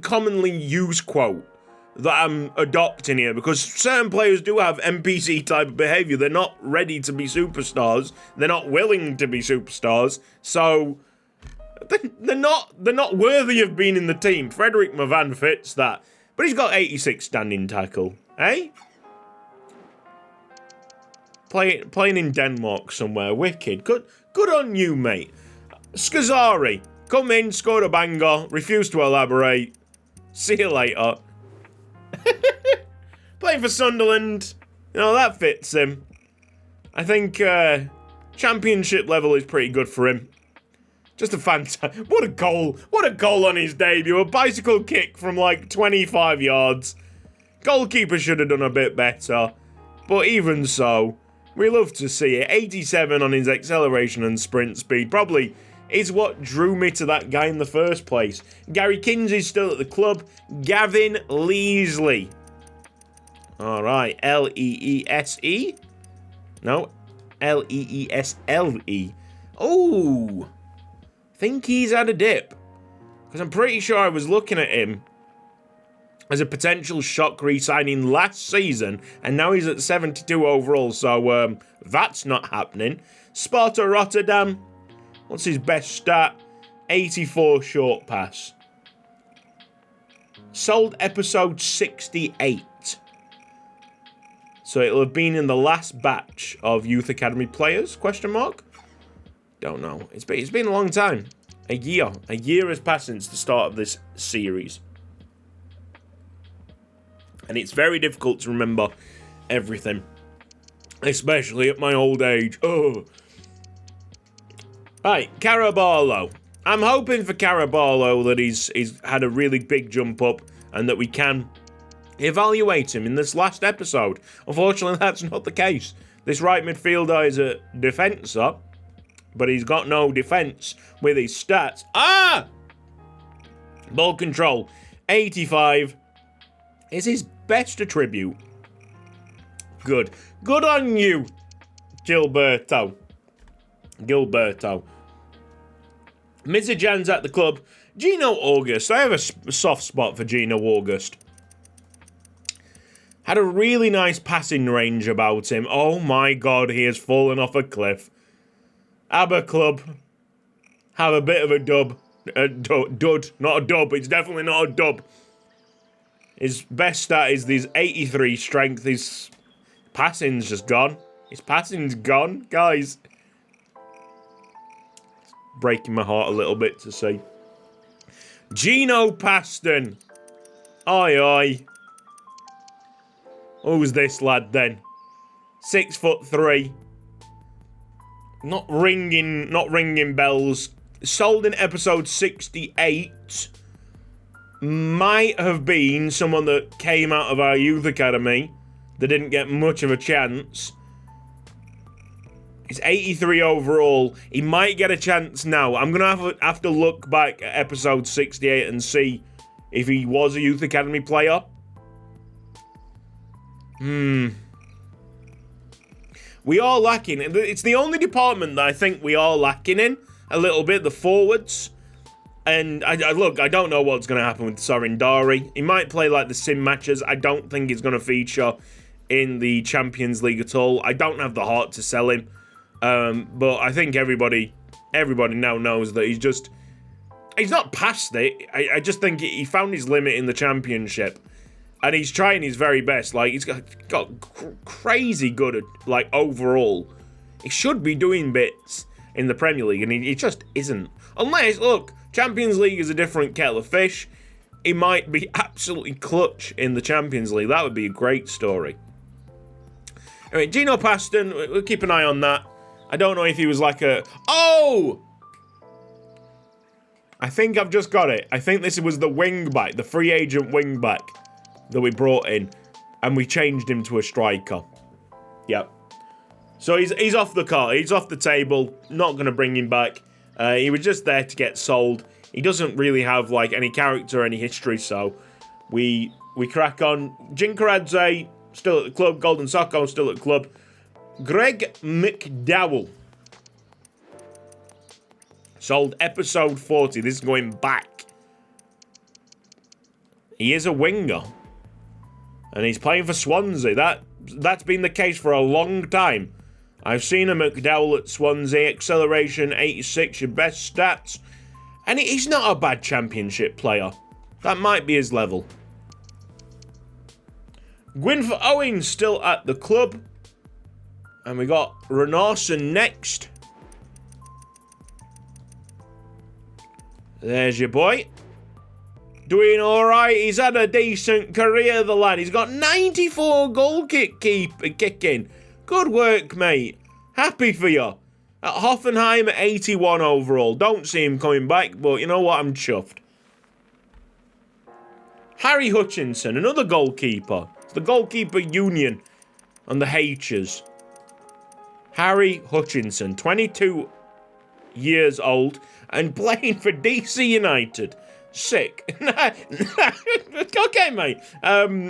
commonly used quote that I'm adopting here, because certain players do have NPC type of behaviour. They're not ready to be superstars. They're not willing to be superstars. So they're not worthy of being in the team. Frederick Mavan fits that. But he's got 86 standing tackle. Eh? Playing in Denmark somewhere. Wicked. Good on you, mate. Skazari. Come in, scored a banger. Refused to elaborate. See you later. Playing for Sunderland. You know, that fits him. I think championship level is pretty good for him. Just a fantastic... What a goal. What a goal on his debut. A bicycle kick from 25 yards. Goalkeeper should have done a bit better. But even so, we love to see it. 87 on his acceleration and sprint speed. Probably is what drew me to that guy in the first place. Gary Kinsey's still at the club. Gavin Leesley. Alright, L-E-E-S-E? No, L-E-E-S-L-E. Oh, think he's had a dip. Because I'm pretty sure I was looking at him as a potential shock re-signing last season, and now he's at 72 overall, so that's not happening. Sparta Rotterdam. What's his best stat? 84 short pass. Sold episode 68. So it'll have been in the last batch of Youth Academy players, question mark. Don't know. It's been a long time. A year. A year has passed since the start of this series. And it's very difficult to remember everything. Especially at my old age. Oh. Right, Caraballo. I'm hoping for Caraballo that he's had a really big jump up and that we can evaluate him in this last episode. Unfortunately, that's not the case. This right midfielder is a defensor, but he's got no defence with his stats. Ball control, 85 is his best attribute. Good. Good on you, Gilberto. Mizajan's at the club. Gino August. I have a soft spot for Gino August. Had a really nice passing range about him. Oh my god, he has fallen off a cliff. ABBA Club. Have a bit of a dub. Dud. Not a dub. It's definitely not a dub. His best stat is his 83 strength. His passing's just gone. His passing's gone, guys. Breaking my heart a little bit to see. Gino Paston. Oi, oi. Who's this lad then? 6'3". Not ringing bells. Sold in episode 68. Might have been someone that came out of our youth academy that didn't get much of a chance. He's 83 overall. He might get a chance now. I'm going to have to look back at episode 68 and see if he was a youth academy player. We are lacking. It's the only department that I think we are lacking in a little bit, the forwards. And I don't know what's going to happen with Sorindari. He might play like the sim matches. I don't think he's going to feature in the Champions League at all. I don't have the heart to sell him. But I think everybody now knows that he's not past it. I just think he found his limit in the Championship. And he's trying his very best. Like, he's got crazy good, like, overall. He should be doing bits in the Premier League, and he just isn't. Unless, look, Champions League is a different kettle of fish. He might be absolutely clutch in the Champions League. That would be a great story. Anyway, Gino Paston, we'll keep an eye on that. I don't know if he was like a... Oh! I think I've just got it. I think this was the wing-back, the free agent wing-back that we brought in, and we changed him to a striker. Yep. So he's off the card. He's off the table. Not going to bring him back. He was just there to get sold. He doesn't really have like any character, any history, so we crack on. Jinkaradze still at the club. Golden Socko still at the club. Greg McDowell sold episode 40. This is going back. He is a winger. And he's playing for Swansea. That's been the case for a long time. I've seen a McDowell at Swansea. Acceleration, 86, your best stats. And he's not a bad Championship player. That might be his level. Gwynfor Owen still at the club. And we got Reynolds next. There's your boy. Doing alright. He's had a decent career, the lad. He's got 94 goal kicking. Good work, mate. Happy for you. At Hoffenheim, 81 overall. Don't see him coming back, but you know what? I'm chuffed. Harry Hutchinson, another goalkeeper. It's the goalkeeper union on the H's. Harry Hutchinson, 22 years old and playing for DC United. Sick. Okay, mate.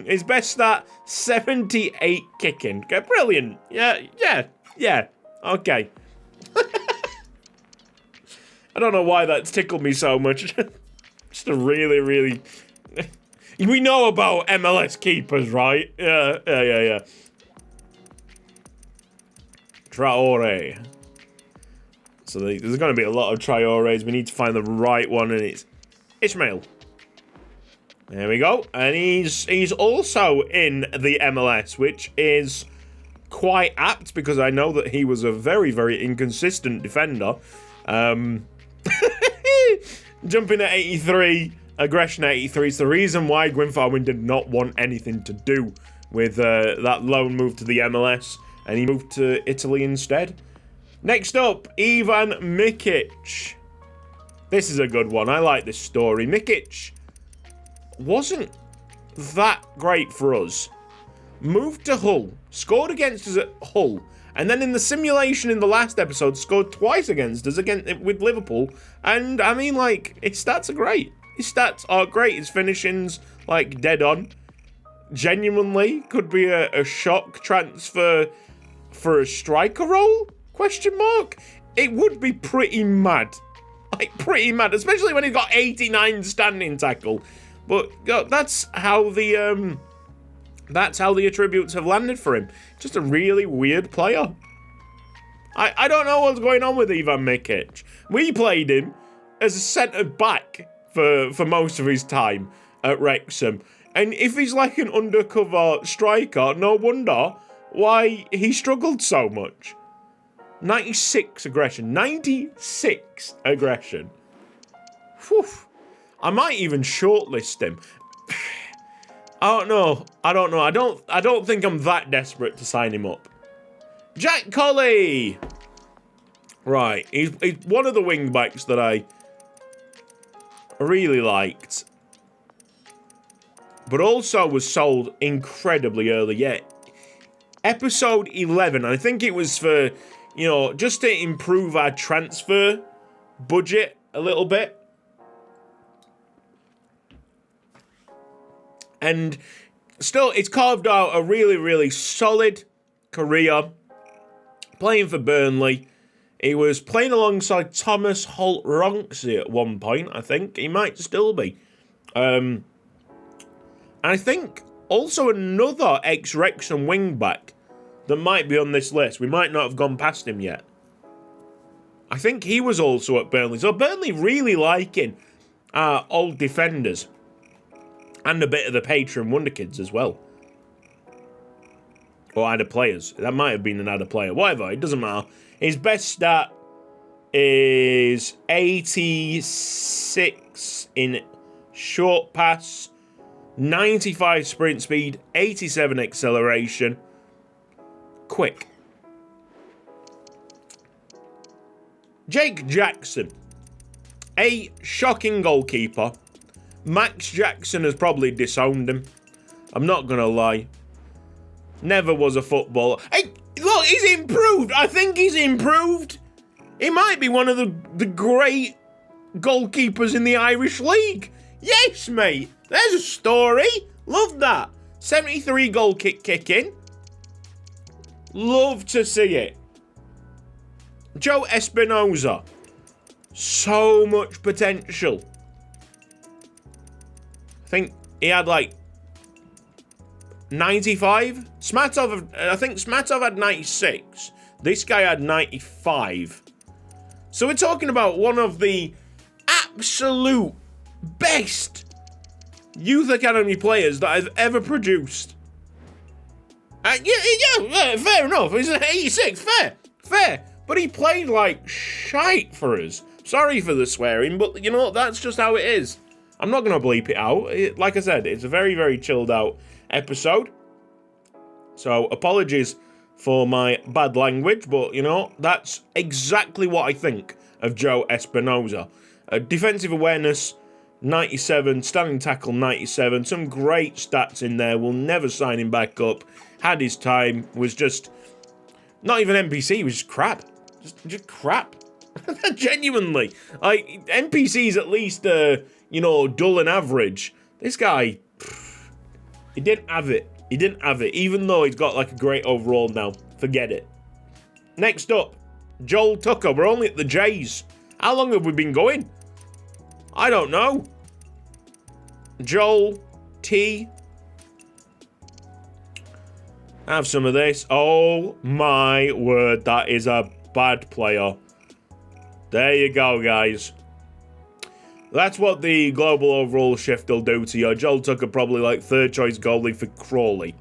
His best stat, 78 kicking. Okay, brilliant. Yeah. Okay. I don't know why that's tickled me so much. Just a really... We know about MLS keepers, right? Yeah. Traore. So there's going to be a lot of Traores. We need to find the right one, and it's Ishmael. There we go. And he's also in the MLS, which is quite apt because I know that he was a very, very inconsistent defender. Jumping at 83, aggression at 83. It's the reason why Gwynfarwin did not want anything to do with that loan move to the MLS, and he moved to Italy instead. Next up, Ivan Mikic. This is a good one. I like this story. Mikic wasn't that great for us. Moved to Hull, scored against us at Hull, and then in the simulation in the last episode, scored twice against us with Liverpool. And I mean, like, his stats are great. His stats are great. His finishing's, like, dead on. Genuinely could be a shock transfer for a striker role? Question mark? It would be pretty mad. Like, pretty mad, especially when he's got 89 standing tackle. But that's how the attributes have landed for him. Just a really weird player. I don't know what's going on with Ivan Mikic. We played him as a centre-back for most of his time at Wrexham. And if he's like an undercover striker, no wonder why he struggled so much. 96 aggression. 96 aggression. Whew. I might even shortlist him. I don't know. I don't think I'm that desperate to sign him up. Jack Colley. Right. He's one of the wing backs that I really liked. But also was sold incredibly early. Yeah. Episode 11. I think it was for, just to improve our transfer budget a little bit. And still, it's carved out a really, really solid career. Playing for Burnley. He was playing alongside Thomas Holt-Ronksy at one point, I think. He might still be. And I think also another ex-Wrexham wing-back that might be on this list. We might not have gone past him yet. I think he was also at Burnley. So Burnley really liking old defenders. And a bit of the patron Wonderkids as well. Or added players. That might have been an added player. Whatever, it doesn't matter. His best stat is 86 in short pass, 95 sprint speed, 87 acceleration. Quick. Jake Jackson. A shocking goalkeeper. Max Jackson has probably disowned him. I'm not going to lie. Never was a footballer. Hey, look, he's improved. I think he's improved. He might be one of the great goalkeepers in the Irish League. Yes, mate. There's a story. Love that. 73 goal kicking. Love to see it. Joe Espinoza. So much potential. I think he had like 95. I think Smatov had 96. This guy had 95. So we're talking about one of the absolute best youth academy players that I've ever produced. Yeah, fair enough. He's an 86. Fair. But he played like shite for us. Sorry for the swearing, but that's just how it is. I'm not going to bleep it out. Like I said, it's a very, very chilled out episode. So, apologies for my bad language, but, that's exactly what I think of Joe Espinoza. Defensive awareness, 97. Standing tackle, 97. Some great stats in there. We'll never sign him back up. Had his time. Was just, not even NPC, was just crap. Just crap. Genuinely. Like, NPC's at least, dull and average. This guy, he didn't have it. Even though he's got like a great overall now. Forget it. Next up, Joel Tucker. We're only at the J's. How long have we been going? I don't know. Joel T. Have some of this. Oh my word, that is a bad player. There you go, guys. That's what the global overall shift will do to you. Joel Tucker probably like third choice goalie for Crawley.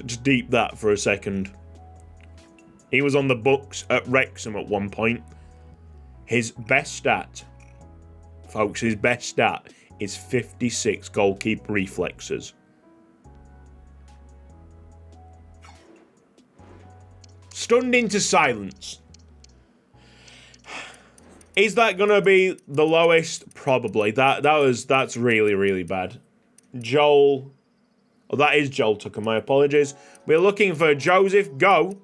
just deep that for a second. He was on the books at Wrexham at one point. His best stat, folks, his best stat is 56 goalkeeper reflexes. Stunned into silence. Is that going to be the lowest? Probably. That's really, really bad. Joel. Oh, that is Joel Tucker. My apologies. We're looking for Joseph. Go.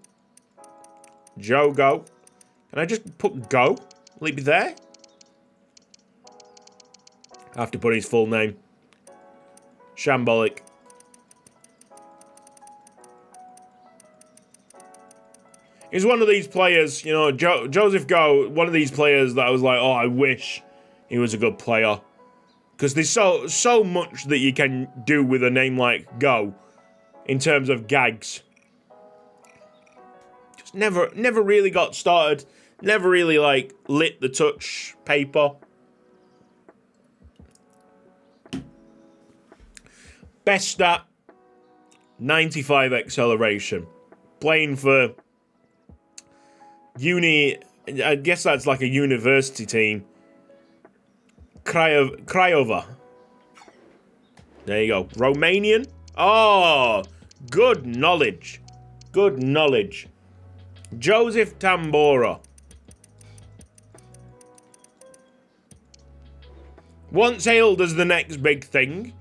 Joe, go. Can I just put go? Will it be there? I have to put his full name. Shambolic. He's one of these players, you know, Joseph Go, one of these players that I was like, oh, I wish he was a good player. Because there's so much that you can do with a name like Go in terms of gags. Just never really got started. Never really, like, lit the touch paper. Best stat, 95 acceleration. Playing for I guess that's like a university team. Craiova. There you go. Romanian. Oh, good knowledge. Good knowledge. Joseph Tambora. Once hailed as the next big thing,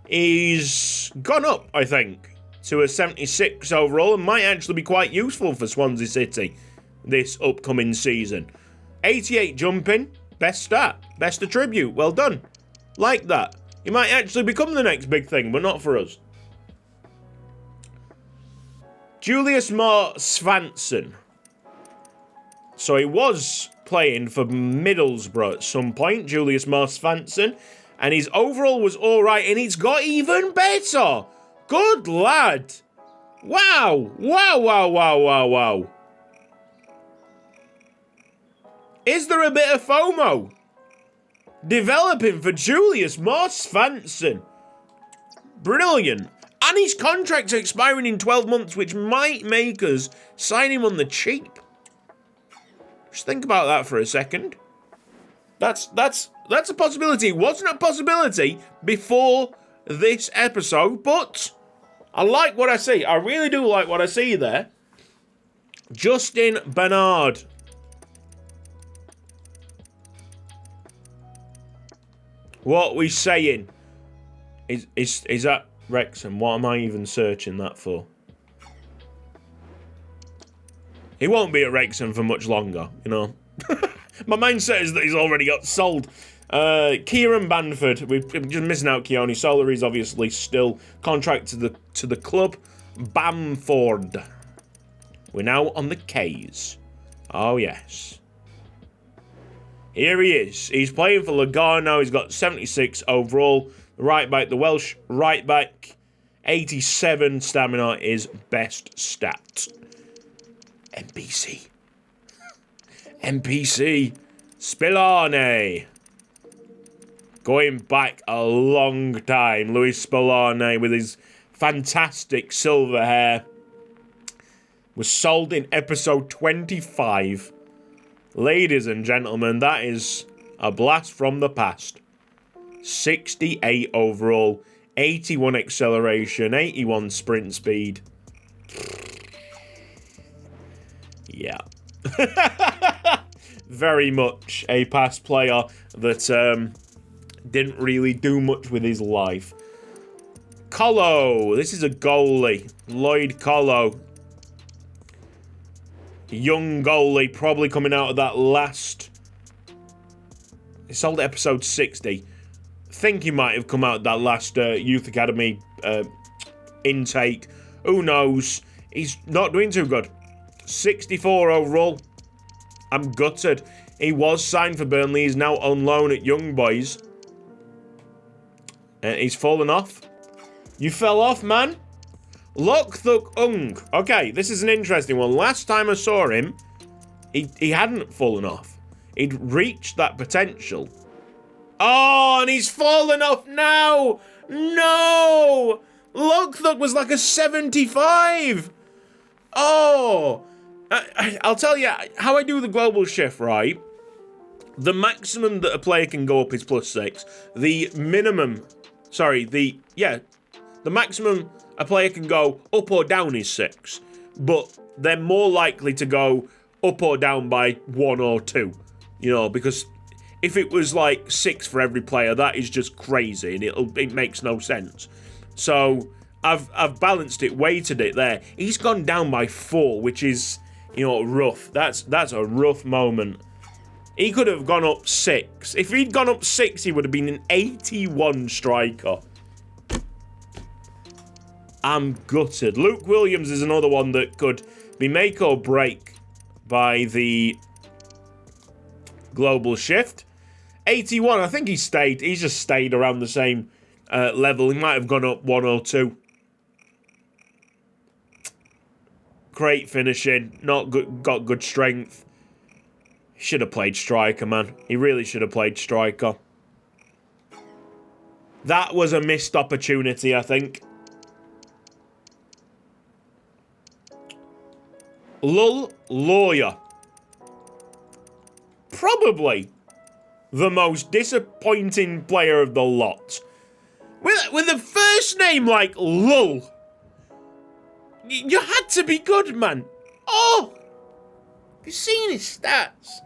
he's gone up, I think, to a 76 overall and might actually be quite useful for Swansea City this upcoming season. 88 jumping, best stat, best attribute, well done. Like that. He might actually become the next big thing, but not for us. Julius Moore Svanson. So he was playing for Middlesbrough at some point, Julius Moore Svanson, and his overall was alright, and it's got even better. Good lad. Wow. Wow. Is there a bit of FOMO developing for Julius Moore Svanson? Brilliant. And his contract's expiring in 12 months, which might make us sign him on the cheap. Just think about that for a second. That's a possibility. It wasn't a possibility before this episode, but I like what I see. I really do like what I see there. Justin Bernard. What we saying? Is that Wrexham? What am I even searching that for? He won't be at Wrexham for much longer, you know. My mindset is that he's already got sold. Kieran Banford. We're just missing out Keone Solar. He's obviously still contracted to the club. Bamford. We're now on the K's. Oh, yes. Here he is. He's playing for Lugano. He's got 76 overall. Right back, the Welsh right back. 87 stamina is best stat. NPC. Spillane. Going back a long time. Luis Spillane with his fantastic silver hair. Was sold in episode 25. Ladies and gentlemen, that is a blast from the past. 68 overall, 81 acceleration, 81 sprint speed. Yeah. Very much a past player that didn't really do much with his life. Colo. This is a goalie. Lloyd Colo. Young goalie, probably coming out of that last... He sold episode 60. I think he might have come out of that last Youth Academy intake. Who knows? He's not doing too good. 64 overall. I'm gutted. He was signed for Burnley. He's now on loan at Young Boys. He's fallen off. You fell off, man. Lok Thuk Ung. Okay, this is an interesting one. Last time I saw him, he hadn't fallen off. He'd reached that potential. Oh, and he's fallen off now. No. Look was like a 75. Oh, I'll tell you how I do the global shift, right? The maximum that a player can go up is +6. The maximum a player can go up or down is 6. But they're more likely to go up or down by 1 or 2. You know, because if it was like 6 for every player, that is just crazy and it makes no sense. So I've balanced it, weighted it there. He's gone down by 4, which is, you know, rough. That's a rough moment. He could have gone up 6. If he'd gone up 6, he would have been an 81 striker. I'm gutted. Luke Williams is another one that could be make or break by the global shift. 81, I think he's just stayed around the same level. He might have gone up 1 or 2. Great finishing, not good, got good strength. Should have played striker, man. He really should have played striker. That was a missed opportunity, I think. Lull Lawyer. Probably the most disappointing player of the lot. With a first name like Lull. You had to be good, man. Oh! Have you seen his stats?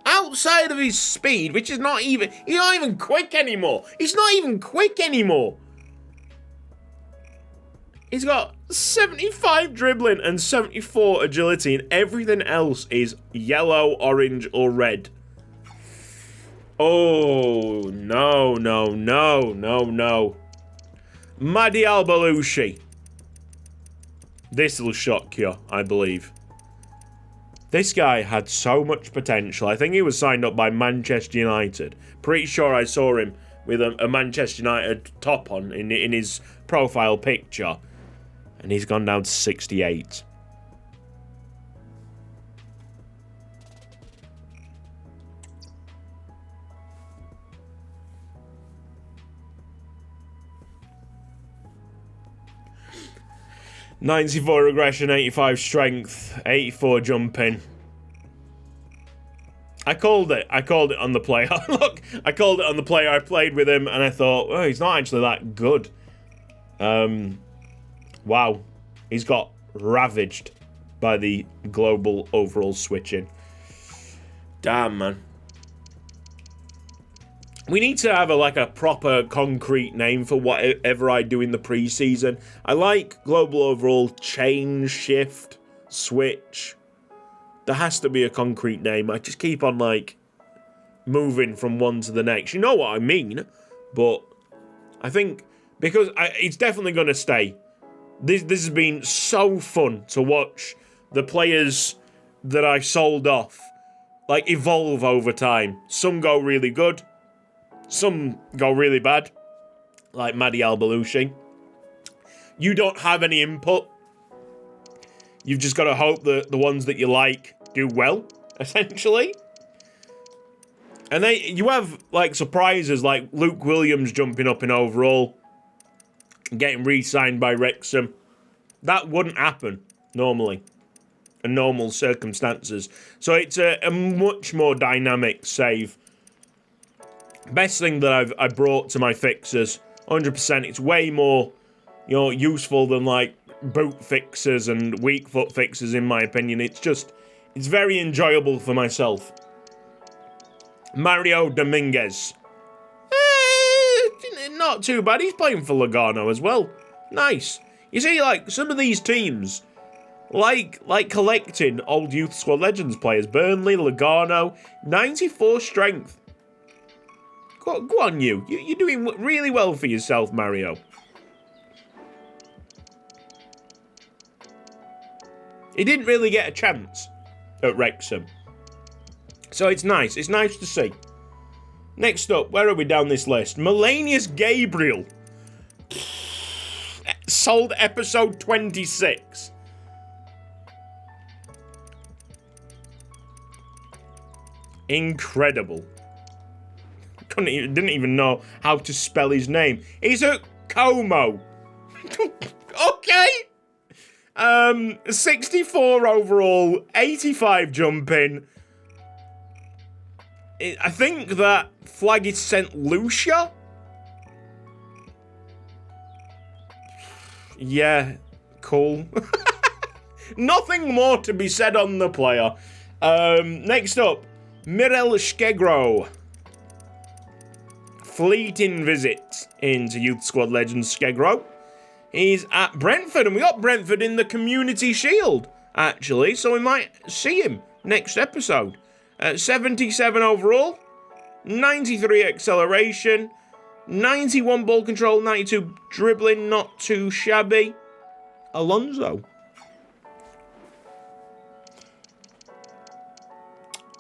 Outside of his speed, which is he's not even quick anymore. He's not even quick anymore. He's got 75 dribbling and 74 agility, and everything else is yellow, orange, or red. Oh, no. Madi Al-Balushi. This will shock you, I believe. This guy had so much potential. I think he was signed up by Manchester United. Pretty sure I saw him with a Manchester United top on in his profile picture. And he's gone down to 68. .94 aggression, 85 strength, 84 jumping. I called it on the player. Look, I called it on the player. I played with him and I thought, oh, he's not actually that good. Wow. He's got ravaged by the global overall switching. Damn, man. We need to have a proper concrete name for whatever I do in the preseason. I like global overall, change, shift, switch. There has to be a concrete name. I just keep on moving from one to the next. You know what I mean? But I think because it's definitely going to stay. This has been so fun to watch the players that I sold off evolve over time. Some go really good. Some go really bad, like Madi Al-Balushi. You don't have any input. You've just got to hope that the ones that you like do well, essentially. And you have surprises like Luke Williams jumping up in overall, getting re-signed by Wrexham. That wouldn't happen normally, in normal circumstances. So it's a much more dynamic save. Best thing that I brought to my fixers, 100%. It's way more, useful than boot fixers and weak foot fixers, in my opinion. It's very enjoyable for myself. Mario Dominguez. Not too bad. He's playing for Lugano as well. Nice. You see, some of these teams, collecting old youth squad legends players. Burnley, Lugano, 94 strength. Go on, you. You're doing really well for yourself, Mario. He didn't really get a chance at Wrexham. So it's nice. It's nice to see. Next up, where are we down this list? Melanius Gabriel. Sold episode 26. Incredible. Didn't even know how to spell his name. He's at Como. Okay. 64 overall, 85 jumping. I think that flag is St. Lucia. Yeah, cool. Nothing more to be said on the player. Next up, Mirel Skegro. Fleeting visit into Youth Squad legend Skegro. He's at Brentford, and we got Brentford in the Community Shield, actually, so we might see him next episode. 77 overall, 93 acceleration, 91 ball control, 92 dribbling, not too shabby. Alonso.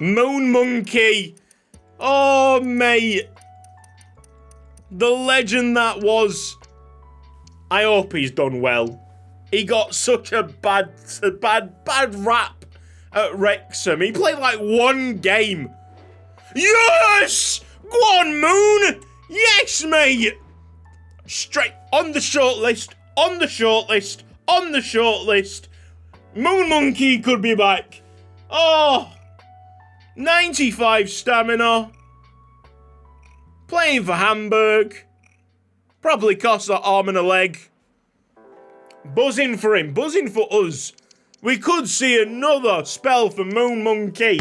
Moon Monkey. Oh, mate. The legend that was. I hope he's done well. He got such a bad rap at Wrexham. He played like one game. Yes! Go on, Moon! Yes, mate! Straight on the shortlist, on the shortlist, on the shortlist. Moon Monkey could be back. Oh! 95 stamina. Playing for Hamburg. Probably cost an arm and a leg. Buzzing for him. Buzzing for us. We could see another spell for Moon Monkey.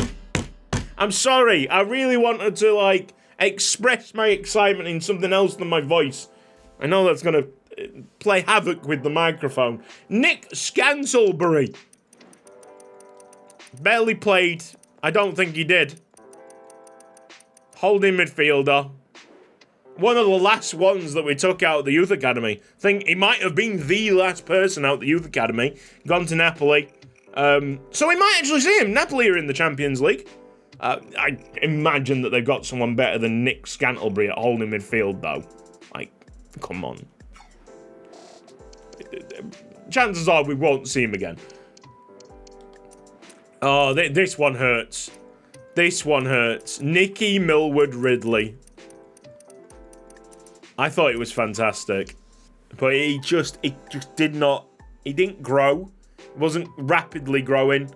I'm sorry. I really wanted to, like, express my excitement in something else than my voice. I know that's going to play havoc with the microphone. Nick Scantlebury. Barely played. I don't think he did. Holding midfielder. One of the last ones that we took out of the youth academy. I think he might have been the last person out of the youth academy. Gone to Napoli. So we might actually see him. Napoli are in the Champions League. I imagine that they've got someone better than Nick Scantlebury at holding midfield, though. Like, come on. Chances are we won't see him again. Oh, this one hurts. This one hurts. Nicky Millward Ridley. I thought it was fantastic. But he just didn't grow. He wasn't rapidly growing.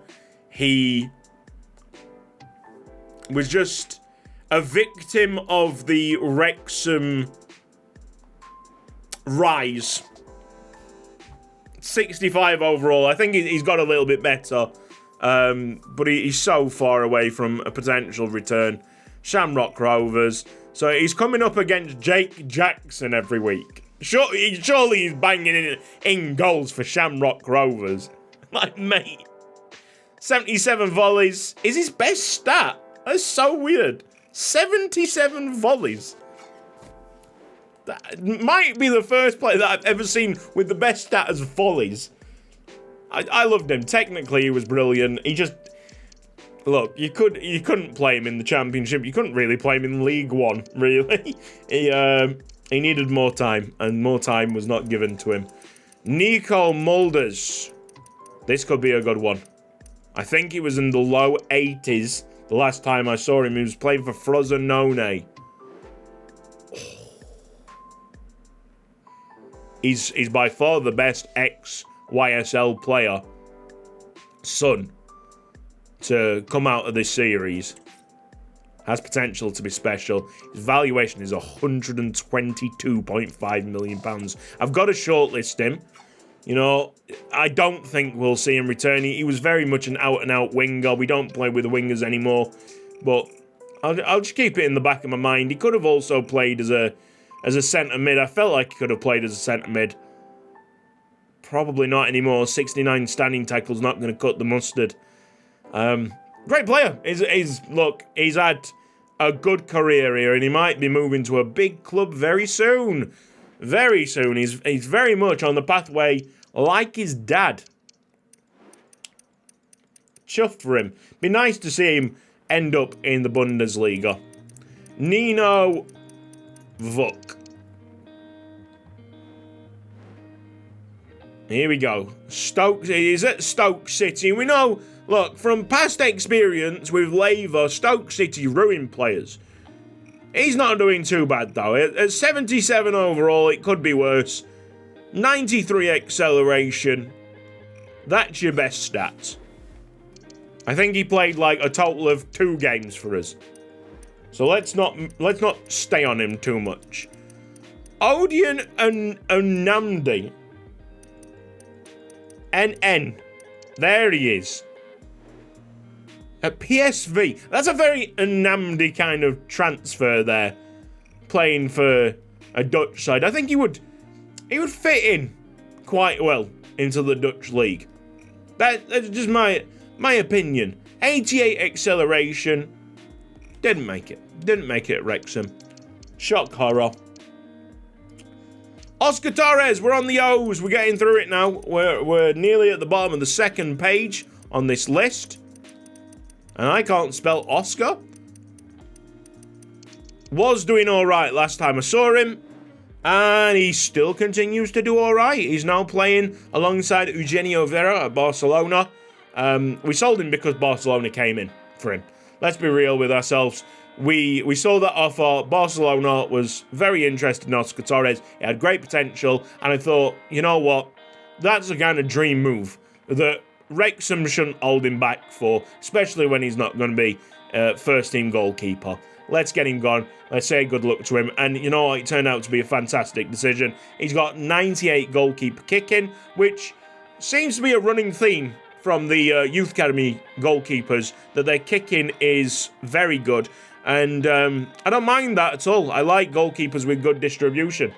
He was just a victim of the Wrexham rise. 65 overall. I think he's got a little bit better. But he's so far away from a potential return. Shamrock Rovers. So he's coming up against Jake Jackson every week. Surely he's banging in goals for Shamrock Rovers. Like, mate. 77 volleys is his best stat. That's so weird. 77 volleys. That might be the first player that I've ever seen with the best stat as volleys. I loved him. Technically, he was brilliant. He just... Look, you couldn't play him in the Championship. You couldn't really play him in League One, really. He needed more time, and more time was not given to him. Nico Mulders. This could be a good one. I think he was in the low 80s the last time I saw him. He was playing for Frosinone. He's by far the best ex-YSL player, son, to come out of this series. Has potential to be special. His valuation is £122.5 million. I've got to shortlist him. You know, I don't think we'll see him return. He was very much an out-and-out winger. We don't play with the wingers anymore. But I'll just keep it in the back of my mind. He could have also played as a centre-mid. I felt like he could have played as a centre-mid. Probably not anymore. 69 standing tackles not going to cut the mustard. Great player. He's had a good career here, and he might be moving to a big club very soon. Very soon. He's very much on the pathway like his dad. Chuffed for him. Be nice to see him end up in the Bundesliga. Nino Vuk. Here we go. He's at Stoke City. We know, look, from past experience with Lever, Stoke City ruin players. He's not doing too bad, though. At 77 overall, it could be worse. 93 acceleration. That's your best stats. I think he played like a total of 2 games for us. So let's not stay on him too much. Odion and Namdi. NN. There he is. At PSV. That's a very Namdi kind of transfer there. Playing for a Dutch side. I think he would fit in quite well into the Dutch league. That's just my opinion. 88 acceleration. Didn't make it. Didn't make it at Wrexham. Shock horror. Oscar Torres, we're on the O's. We're getting through it now. We're nearly at the bottom of the second page on this list. And I can't spell Oscar. Was doing alright last time I saw him. And he still continues to do alright. He's now playing alongside Eugenio Vera at Barcelona. We sold him because Barcelona came in for him. Let's be real with ourselves. We sold that offer. Barcelona was very interested in Oscar Torres. He had great potential. And I thought, you know what? That's a kind of dream move that Wrexham shouldn't hold him back for, especially when he's not going to be first-team goalkeeper. Let's get him gone. Let's say good luck to him. And you know what? It turned out to be a fantastic decision. He's got 98 goalkeeper kicking, which seems to be a running theme from the Youth Academy goalkeepers, that their kicking is very good. And I don't mind that at all. I like goalkeepers with good distribution.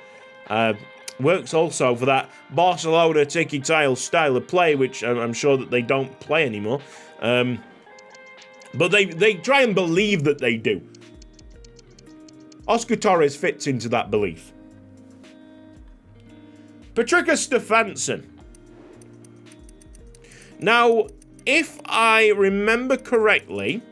Works also for that Barcelona tiki-tail style of play, which I'm sure that they don't play anymore. But they try and believe that they do. Oscar Torres fits into that belief. Patricia Stefansson. Now, if I remember correctly,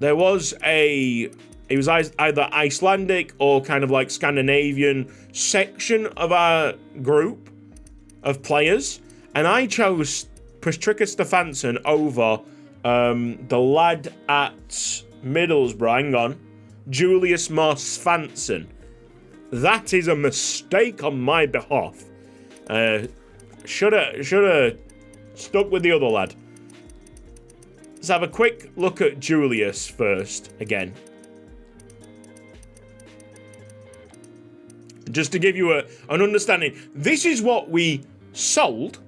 there was it was either Icelandic or kind of like Scandinavian section of our group of players, and I chose Patricia Stefansson over the lad at Middlesbrough. Hang on, Julius Marsfanson. That is a mistake on my behalf. Should have stuck with the other lad. Let's have a quick look at Julius first, again. Just to give you an understanding. This is what we sold.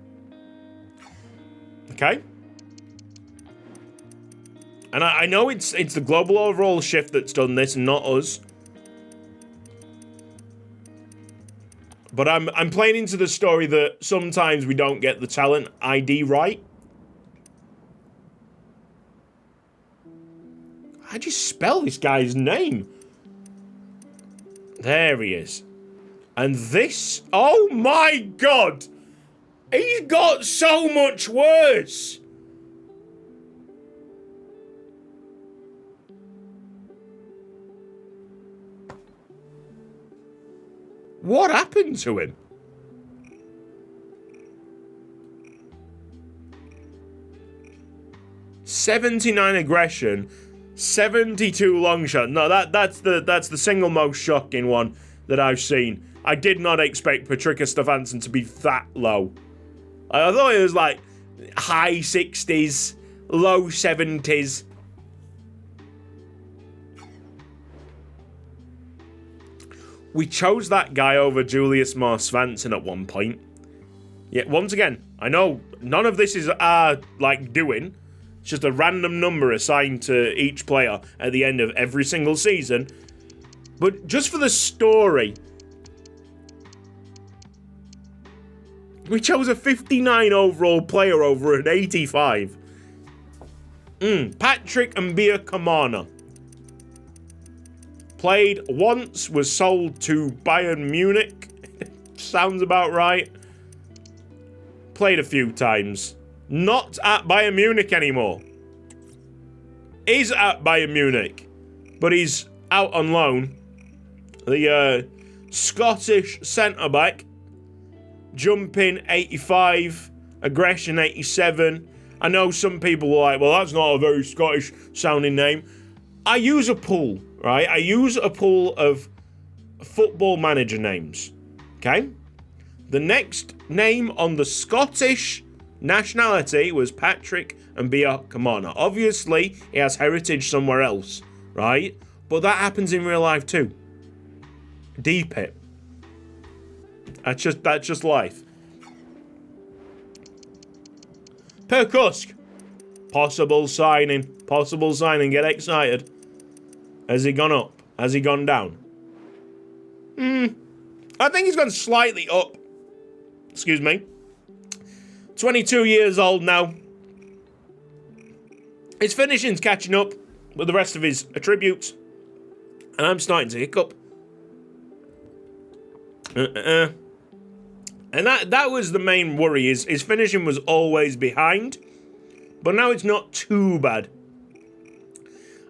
Okay? And I know it's the global overall shift that's done this, and not us. But I'm playing into the story that sometimes we don't get the talent ID right. How do you spell this guy's name? There he is. And this... Oh my God! He's got so much worse! What happened to him? $79 aggression, 72 long shot. No, that's the single most shocking one that I've seen. I did not expect Patricia Stefansson to be that low. I thought it was like high 60s, low 70s. We chose that guy over Julius Marsfanson at one point. Yet once again, I know none of this is our doing. It's just a random number assigned to each player at the end of every single season. But just for the story, we chose a 59 overall player over an 85. Patrick Mbia Kamana. Played once, was sold to Bayern Munich. Sounds about right. Played a few times. Not at Bayern Munich anymore. Is at Bayern Munich, but he's out on loan. The Scottish centre-back. Jumping 85. Aggression 87. I know some people were like, well, that's not a very Scottish sounding name. I use a pool, right? I use a pool of football manager names, okay? The next name on the Scottish nationality was Patrick Mbia Kamona. Obviously, he has heritage somewhere else, right? But that happens in real life too. Deep it. That's just life. Perkusk. Possible signing. Get excited. Has he gone up? Has he gone down? I think he's gone slightly up. Excuse me. 22 years old now. His finishing's catching up with the rest of his attributes. And I'm starting to hiccup. And that was the main worry. His finishing was always behind. But now it's not too bad.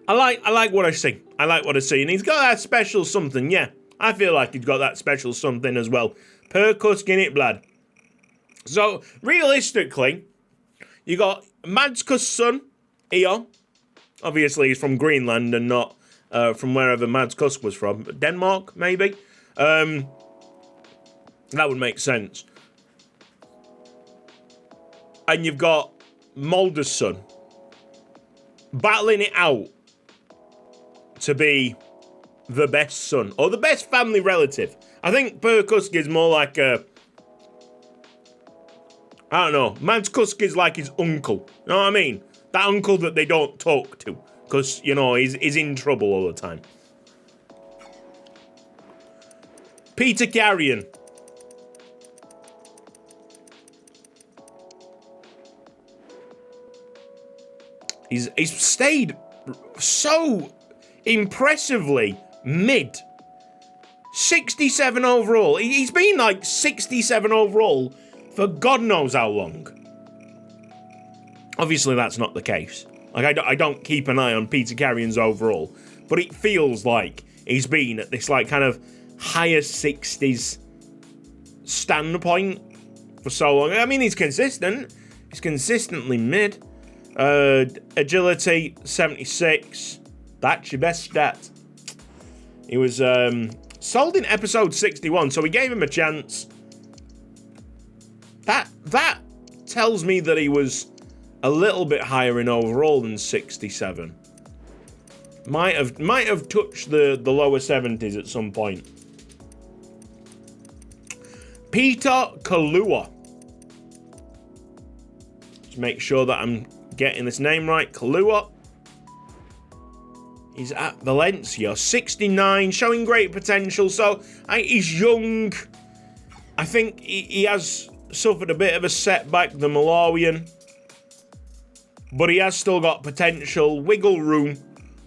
I like what I see. And he's got that special something, yeah. I feel like he's got that special something as well. Perkusk in it, blood. So, realistically, you got Madsku's son, Eo. Obviously, he's from Greenland and not from wherever Madskusk was from. Denmark, maybe? That would make sense. And you've got Mulder's son battling it out to be the best son, or the best family relative. I think Perkusk is more like I don't know, Madskusk is like his uncle. You know what I mean? That uncle that they don't talk to, because, you know, he's in trouble all the time. Peter Carrion. He's stayed so impressively mid. 67 overall. He's been like 67 overall for God knows how long. Obviously, that's not the case. Like, I don't keep an eye on Peter Carrion's overall, but it feels like he's been at this like kind of higher 60s standpoint for so long. I mean, he's consistent. He's consistently mid. Agility 76. That's your best stat. He was sold in episode 61, so we gave him a chance. That tells me that he was a little bit higher in overall than 67. Might have touched the lower 70s at some point. Peter Kalua. Just make sure that I'm getting this name right. Kalua. He's at Valencia. 69, showing great potential. So, he's young. I think he has suffered a bit of a setback, the Malawian. But he has still got potential, wiggle room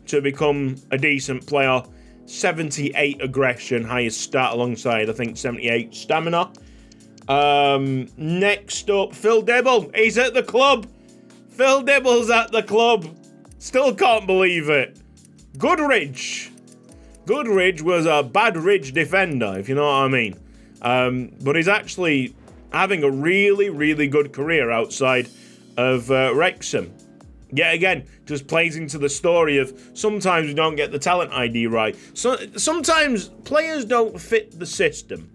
to become a decent player. 78 aggression, highest stat alongside, I think, 78 stamina. Next up, Phil Dibble. He's at the club. Phil Dibble's at the club. Still can't believe it. Goodridge. Goodridge was a bad ridge defender, if you know what I mean. But he's actually having a really, really good career outside of Wrexham. Yet again, just plays into the story of sometimes we don't get the talent ID right. So sometimes players don't fit the system.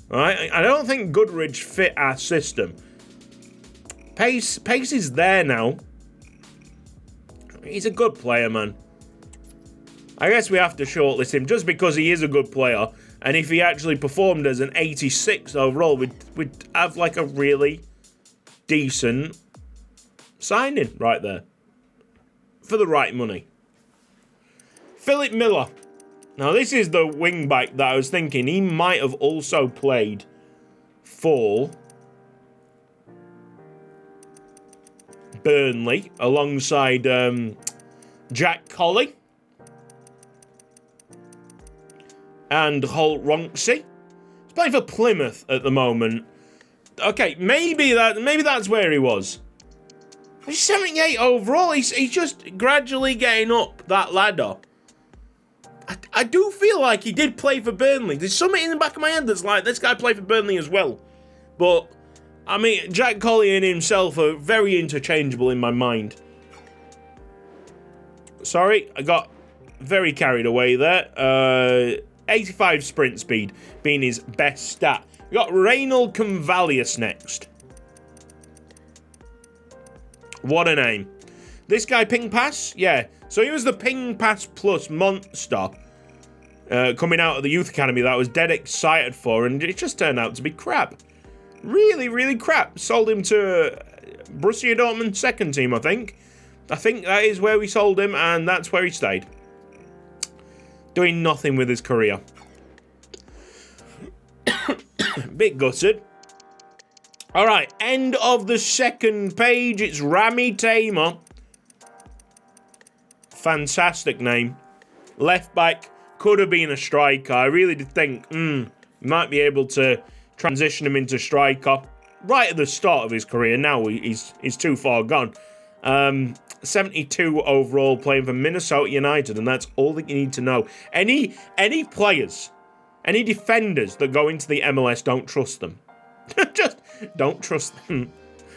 Right? I don't think Goodridge fit our system. Pace is there now. He's a good player, man. I guess we have to shortlist him just because he is a good player. And if he actually performed as an 86 overall, we'd have like a really decent signing right there. For the right money. Philip Miller. Now, this is the wing-back that I was thinking. He might have also played for Burnley alongside Jack Colley and Holt Ronksy. He's playing for Plymouth at the moment. Okay, maybe that's where he was. He's 78 overall. He's just gradually getting up that ladder. I do feel like he did play for Burnley. There's something in the back of my head that's like, this guy played for Burnley as well. But, I mean, Jack Colley and himself are very interchangeable in my mind. Sorry, I got very carried away there. 85 sprint speed being his best stat. We got Reynolds Convalius next. What a name. This guy, Ping Pass? Yeah. So he was the Ping Pass Plus monster coming out of the Youth Academy that I was dead excited for, and it just turned out to be crap. Really, really crap. Sold him to Borussia Dortmund second team, I think. I think that is where we sold him, and that's where he stayed. Doing nothing with his career. Bit gutted. Alright, end of the second page. It's Rami Tamer. Fantastic name. Left back. Could have been a striker. I really did think, might be able to transition him into striker. Right at the start of his career. Now he's too far gone. 72 overall, playing for Minnesota United, and that's all that you need to know. Any players, any defenders that go into the MLS, don't trust them. Just don't trust them.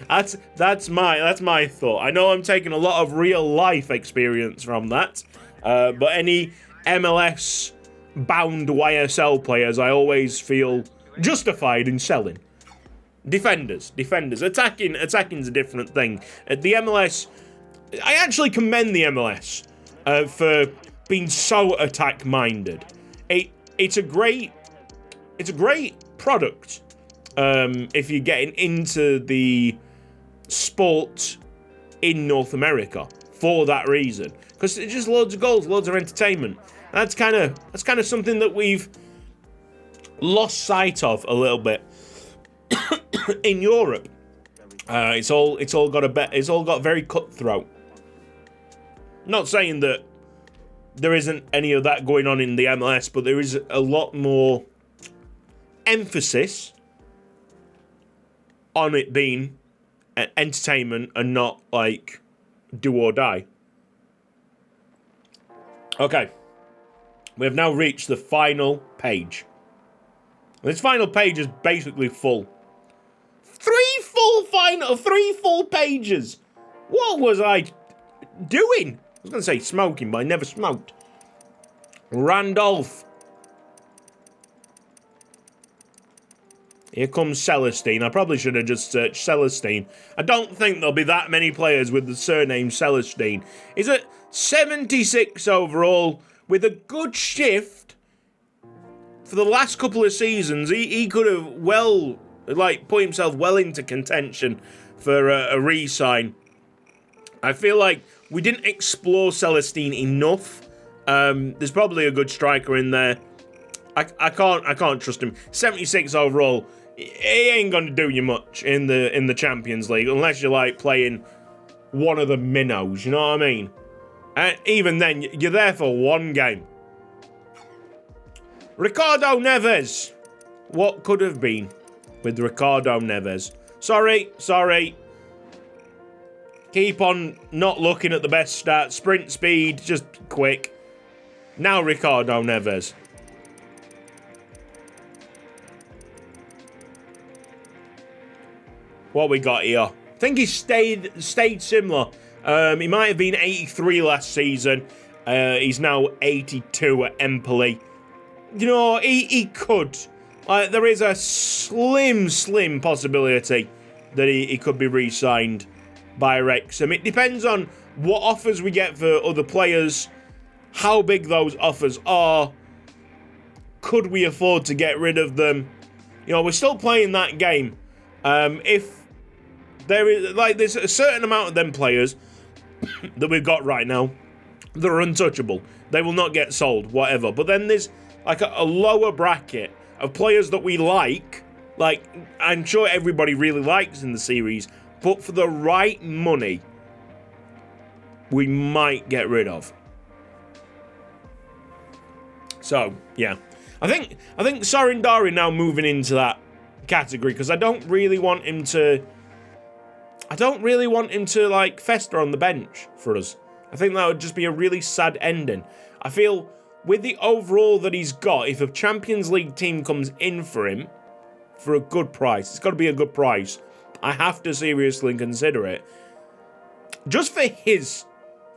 That's my thought. I know I'm taking a lot of real life experience from that, but any MLS bound YSL players, I always feel justified in selling. Defenders. Attacking's a different thing. The MLS, I actually commend the MLS for being so attack-minded. It's a great product if you're getting into the sport in North America for that reason, because it's just loads of goals, loads of entertainment. That's kind of something that we've lost sight of a little bit in Europe. It's all got very cutthroat. Not saying that there isn't any of that going on in the MLS, but there is a lot more emphasis on it being entertainment and not like do or die. Okay. We have now reached the final page. This final page is basically full. Three full pages. What was I doing? I was going to say smoking, but I never smoked. Randolph. Here comes Celestine. I probably should have just searched Celestine. I don't think there'll be that many players with the surname Celestine. He's at 76 overall with a good shift. For the last couple of seasons, he could have put himself well into contention for a re-sign. I feel like we didn't explore Celestine enough. There's probably a good striker in there. I can't trust him. 76 overall. He ain't going to do you much in the Champions League unless you're like playing one of the minnows. You know what I mean? And even then, you're there for one game. Ricardo Neves. What could have been with Ricardo Neves? Sorry. Keep on not looking at the best stats. Sprint speed, just quick. Now Ricardo Neves. What we got here? I think he stayed similar. He might have been 83 last season. He's now 82 at Empoli. You know, he could. There is a slim possibility that he could be re-signed by Wrexham. It depends on what offers we get for other players, how big those offers are. Could we afford to get rid of them? You know, we're still playing that game. If there is, there's a certain amount of them players that we've got right now that are untouchable. They will not get sold, whatever. But then there's like a lower bracket of players that we like I'm sure everybody really likes in the series, but for the right money, we might get rid of. So, yeah. I think Sorindari now moving into that category, because I don't really want him to fester on the bench for us. I think that would just be a really sad ending. I feel with the overall that he's got, if a Champions League team comes in for him for a good price, it's got to be a good price. I have to seriously consider it. Just for his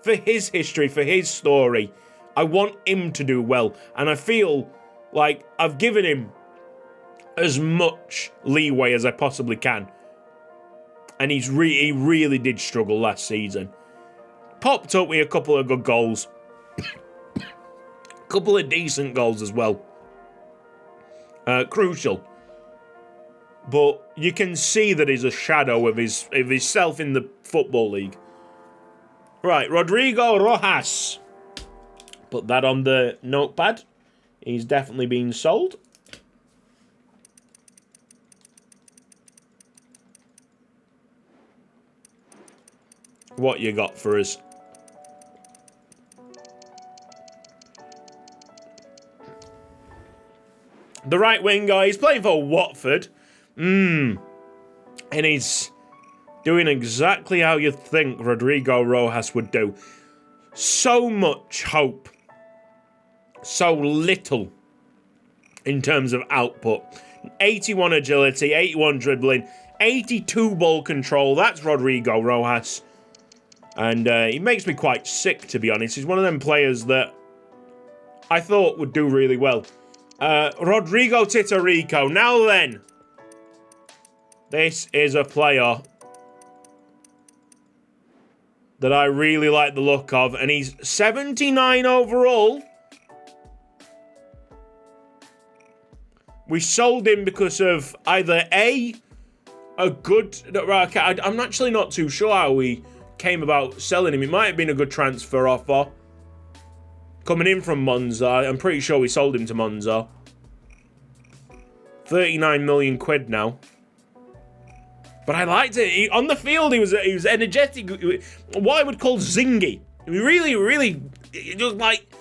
history, for his story, I want him to do well. And I feel like I've given him as much leeway as I possibly can. And he really did struggle last season. Popped up with a couple of good goals. Couple of decent goals as well. Crucial. But you can see that he's a shadow of himself in the Football League. Right, Rodrigo Rojas. Put that on the notepad. He's definitely been sold. What you got for us? The right wing guy, he's playing for Watford. And he's doing exactly how you think Rodrigo Rojas would do. So much hope. So little in terms of output. 81 agility, 81 dribbling, 82 ball control. That's Rodrigo Rojas. And he makes me quite sick, to be honest. He's one of them players that I thought would do really well. Rodrigo Titarico. Now then. This is a player that I really like the look of. And he's 79 overall. We sold him because of either a good... I'm actually not too sure how we came about selling him. It might have been a good transfer offer. Coming in from Monza. I'm pretty sure we sold him to Monza. 39 million quid now. But I liked it. On the field, he was energetic. What I would call zingy. Really, it was like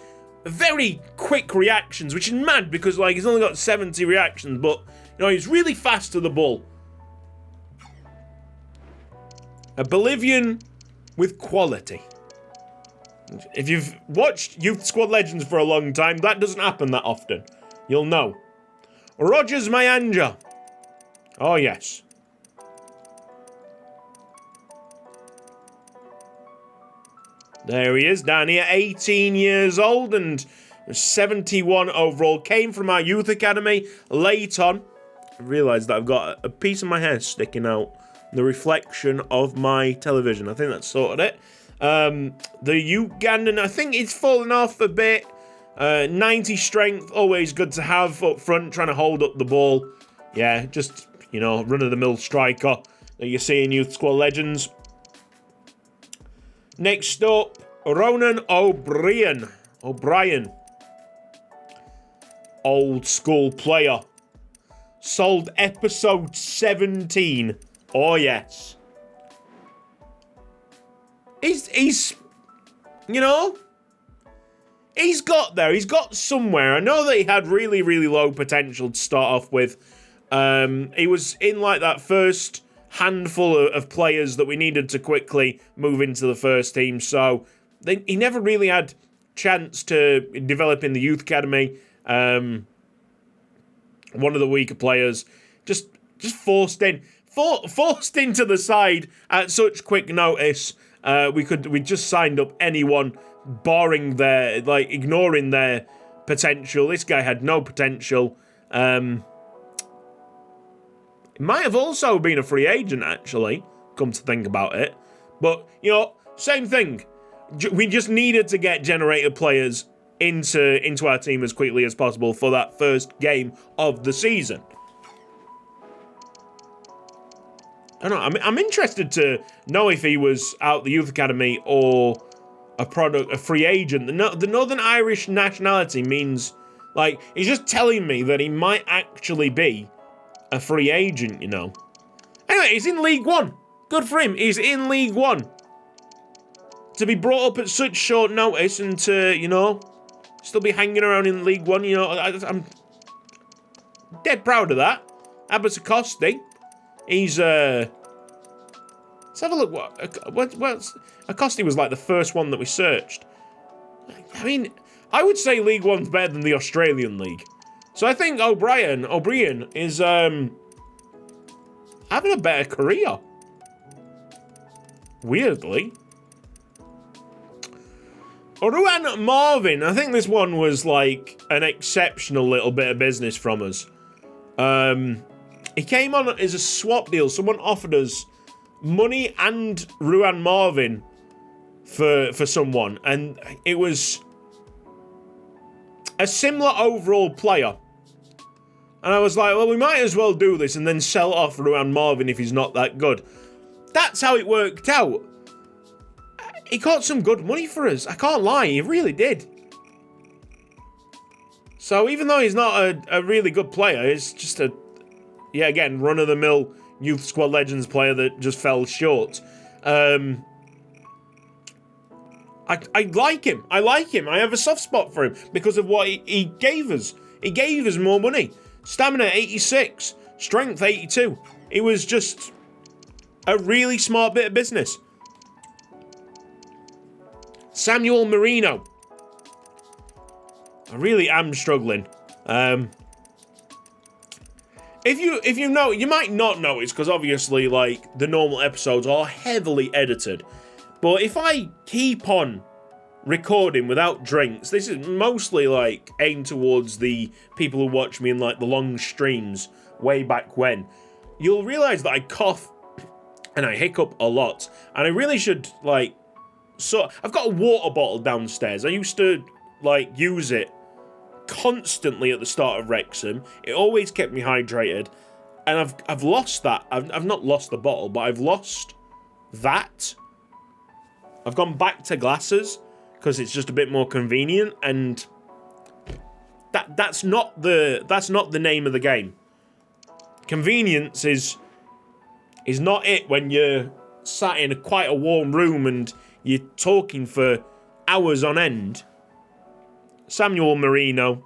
very quick reactions, which is mad because like he's only got 70 reactions, but you know he's really fast to the ball. A Bolivian with quality. If you've watched Youth Squad Legends for a long time, that doesn't happen that often. You'll know. Rogers Mayanja. Oh, yes. There he is, down here, 18 years old and 71 overall. Came from our youth academy late on. I realised that I've got a piece of my hair sticking out. The reflection of my television. I think that's sorted it. The Ugandan, I think it's fallen off a bit. 90 strength, always good to have up front, trying to hold up the ball. Yeah, just, you know, run-of-the-mill striker that you see in Youth Squad Legends. Next up, Ronan O'Brien. Old school player. Sold episode 17. Oh, yes. He's, you know, he's got there. He's got somewhere. I know that he had really, really low potential to start off with. He was in like that first handful of players that we needed to quickly move into the first team. So he never really had chance to develop in the youth academy. One of the weaker players, just forced into the side at such quick notice. We just signed up anyone, ignoring their potential. This guy had no potential. He might have also been a free agent, actually, come to think about it. But, you know, same thing. We just needed to get generated players into our team as quickly as possible for that first game of the season. I don't know, I'm interested to know if he was out the youth academy or a free agent. The Northern Irish nationality means, like, he's just telling me that he might actually be a free agent, you know. Anyway, he's in League One. Good for him. He's in League One. To be brought up at such short notice and to, you know, still be hanging around in League One, you know, I'm dead proud of that. Abbas Acosti. He's, let's have a look. What's Acosti was like the first one that we searched. I mean, I would say League One's better than the Australian League. So I think O'Brien is having a better career. Weirdly. Ruan Marvin, I think this one was like an exceptional little bit of business from us. He came on as a swap deal. Someone offered us money and Ruan Marvin for someone, and it was a similar overall player. And I was like, well, we might as well do this and then sell off Ruan Marvin if he's not that good. That's how it worked out. He got some good money for us. I can't lie, he really did. So even though he's not a really good player, he's just a, yeah, again, run-of-the-mill youth squad legends player that just fell short. I like him. I like him. I have a soft spot for him because of what he gave us. He gave us more money. Stamina 86, strength 82. It was just a really smart bit of business. Samuel Marino. I really am struggling. If you know, you might not notice because obviously, like, the normal episodes are heavily edited. But if I keep on recording without drinks, this is mostly like aimed towards the people who watch me in like the long streams way back when. You'll realize that I cough and I hiccup a lot, and I really should like. So I've got a water bottle downstairs. I used to like use it constantly at the start of Wrexham. It always kept me hydrated, and I've lost that. I've not lost the bottle, but I've lost that. I've gone back to glasses because it's just a bit more convenient, and that's not the name of the game. Convenience is not it when you're sat in quite a warm room and you're talking for hours on end. Samuel Marino,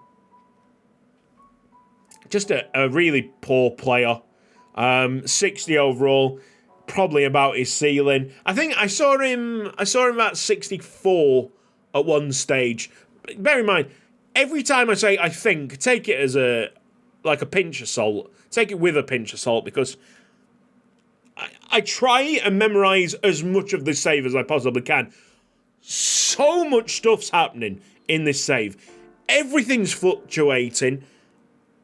just a really poor player. 60 overall, probably about his ceiling. I think I saw him about 64 at one stage. Bear in mind, every time I say I think, take it as a pinch of salt. Take it with a pinch of salt, because I try and memorize as much of this save as I possibly can. So much stuff's happening in this save. Everything's fluctuating.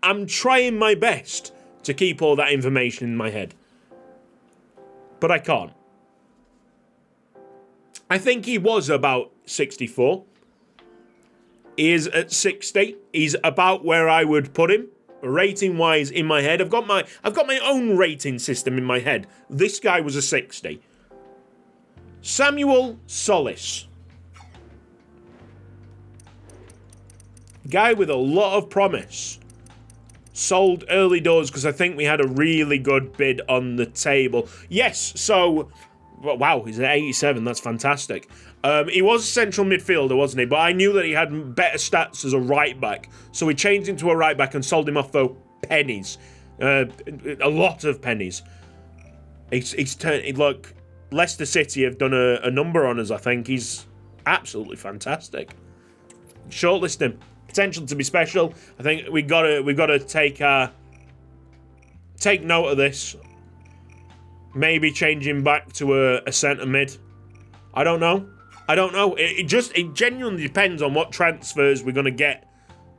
I'm trying my best to keep all that information in my head, but I can't. I think he was about 64. He is at 60. He's about where I would put him, rating-wise, in my head. I've got my own rating system in my head. This guy was a 60. Samuel Solis. Guy with a lot of promise. Sold early doors because I think we had a really good bid on the table. Yes, so... Wow, he's at 87. That's fantastic. He was a central midfielder, wasn't he? But I knew that he had better stats as a right-back. So we changed him to a right-back and sold him off for pennies. A lot of pennies. He's turned... Look, Leicester City have done a number on us, I think. He's absolutely fantastic. Shortlist him. Potential to be special. I think we've got to take note of this. Maybe change him back to a centre mid. I don't know. It genuinely depends on what transfers we're gonna get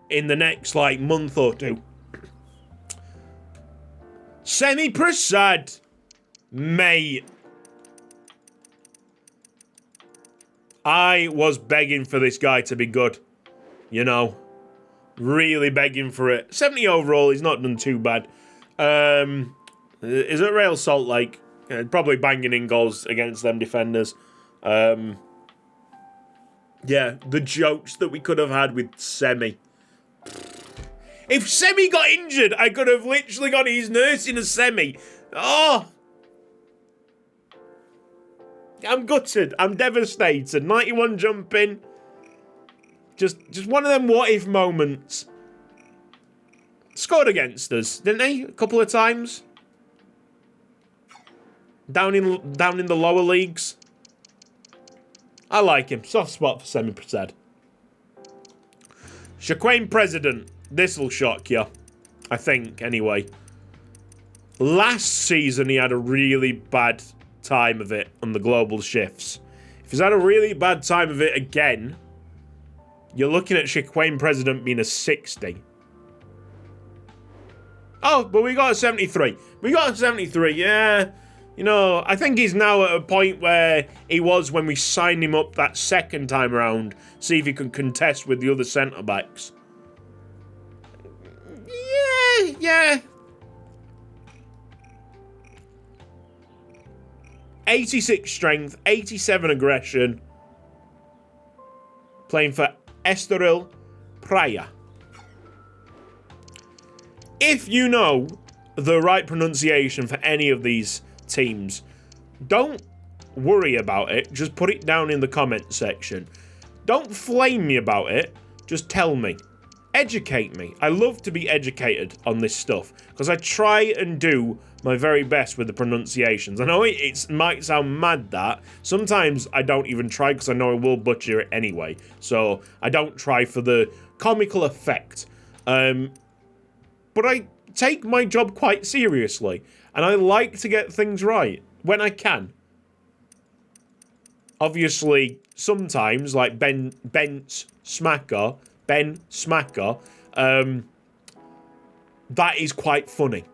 in the next like month or two. Semi Prasad, mate. I was begging for this guy to be good. You know, really begging for it. 70 overall, he's not done too bad. Is it Real Salt Lake? Probably banging in goals against them defenders. Yeah, the jokes that we could have had with Semi. If Semi got injured, I could have literally got his nurse in a Semi. Oh! I'm gutted. I'm devastated. 91 jumping. Just one of them what-if moments. Scored against us, didn't he? A couple of times. Down in the lower leagues. I like him. Soft spot for Semi Prasad. Shaquem President. This'll shock you. I think, anyway. Last season, he had a really bad time of it on the global shifts. If he's had a really bad time of it again, You're looking at Chiquain President being a 60. Oh, but we got a 73. We got a 73, yeah. You know, I think he's now at a point where he was when we signed him up that second time around. See if he can contest with the other centre-backs. Yeah. 86 strength, 87 aggression. Playing for Estoril Praia. If you know the right pronunciation for any of these teams, don't worry about it. Just put it down in the comment section. Don't flame me about it. Just tell me. Educate me. I love to be educated on this stuff because I try and do my very best with the pronunciations. I know it might sound mad that. Sometimes I don't even try because I know I will butcher it anyway. So I don't try for the comical effect. But I take my job quite seriously. And I like to get things right when I can. Obviously, sometimes, like Ben Smacker, that is quite funny.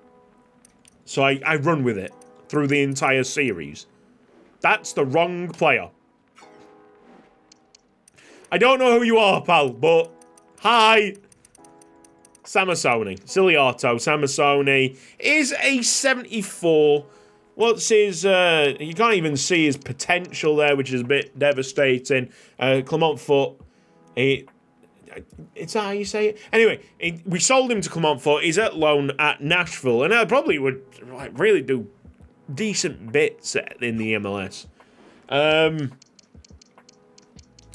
So I run with it through the entire series. That's the wrong player. I don't know who you are, pal, but hi. Samasoni. Ciliato Samasoni is a 74. What's his... you can't even see his potential there, which is a bit devastating. Clermont Foot. It's how you say it? Anyway, we sold him to Clermont Foot. He's at loan at Nashville. And I probably would really do decent bits in the MLS.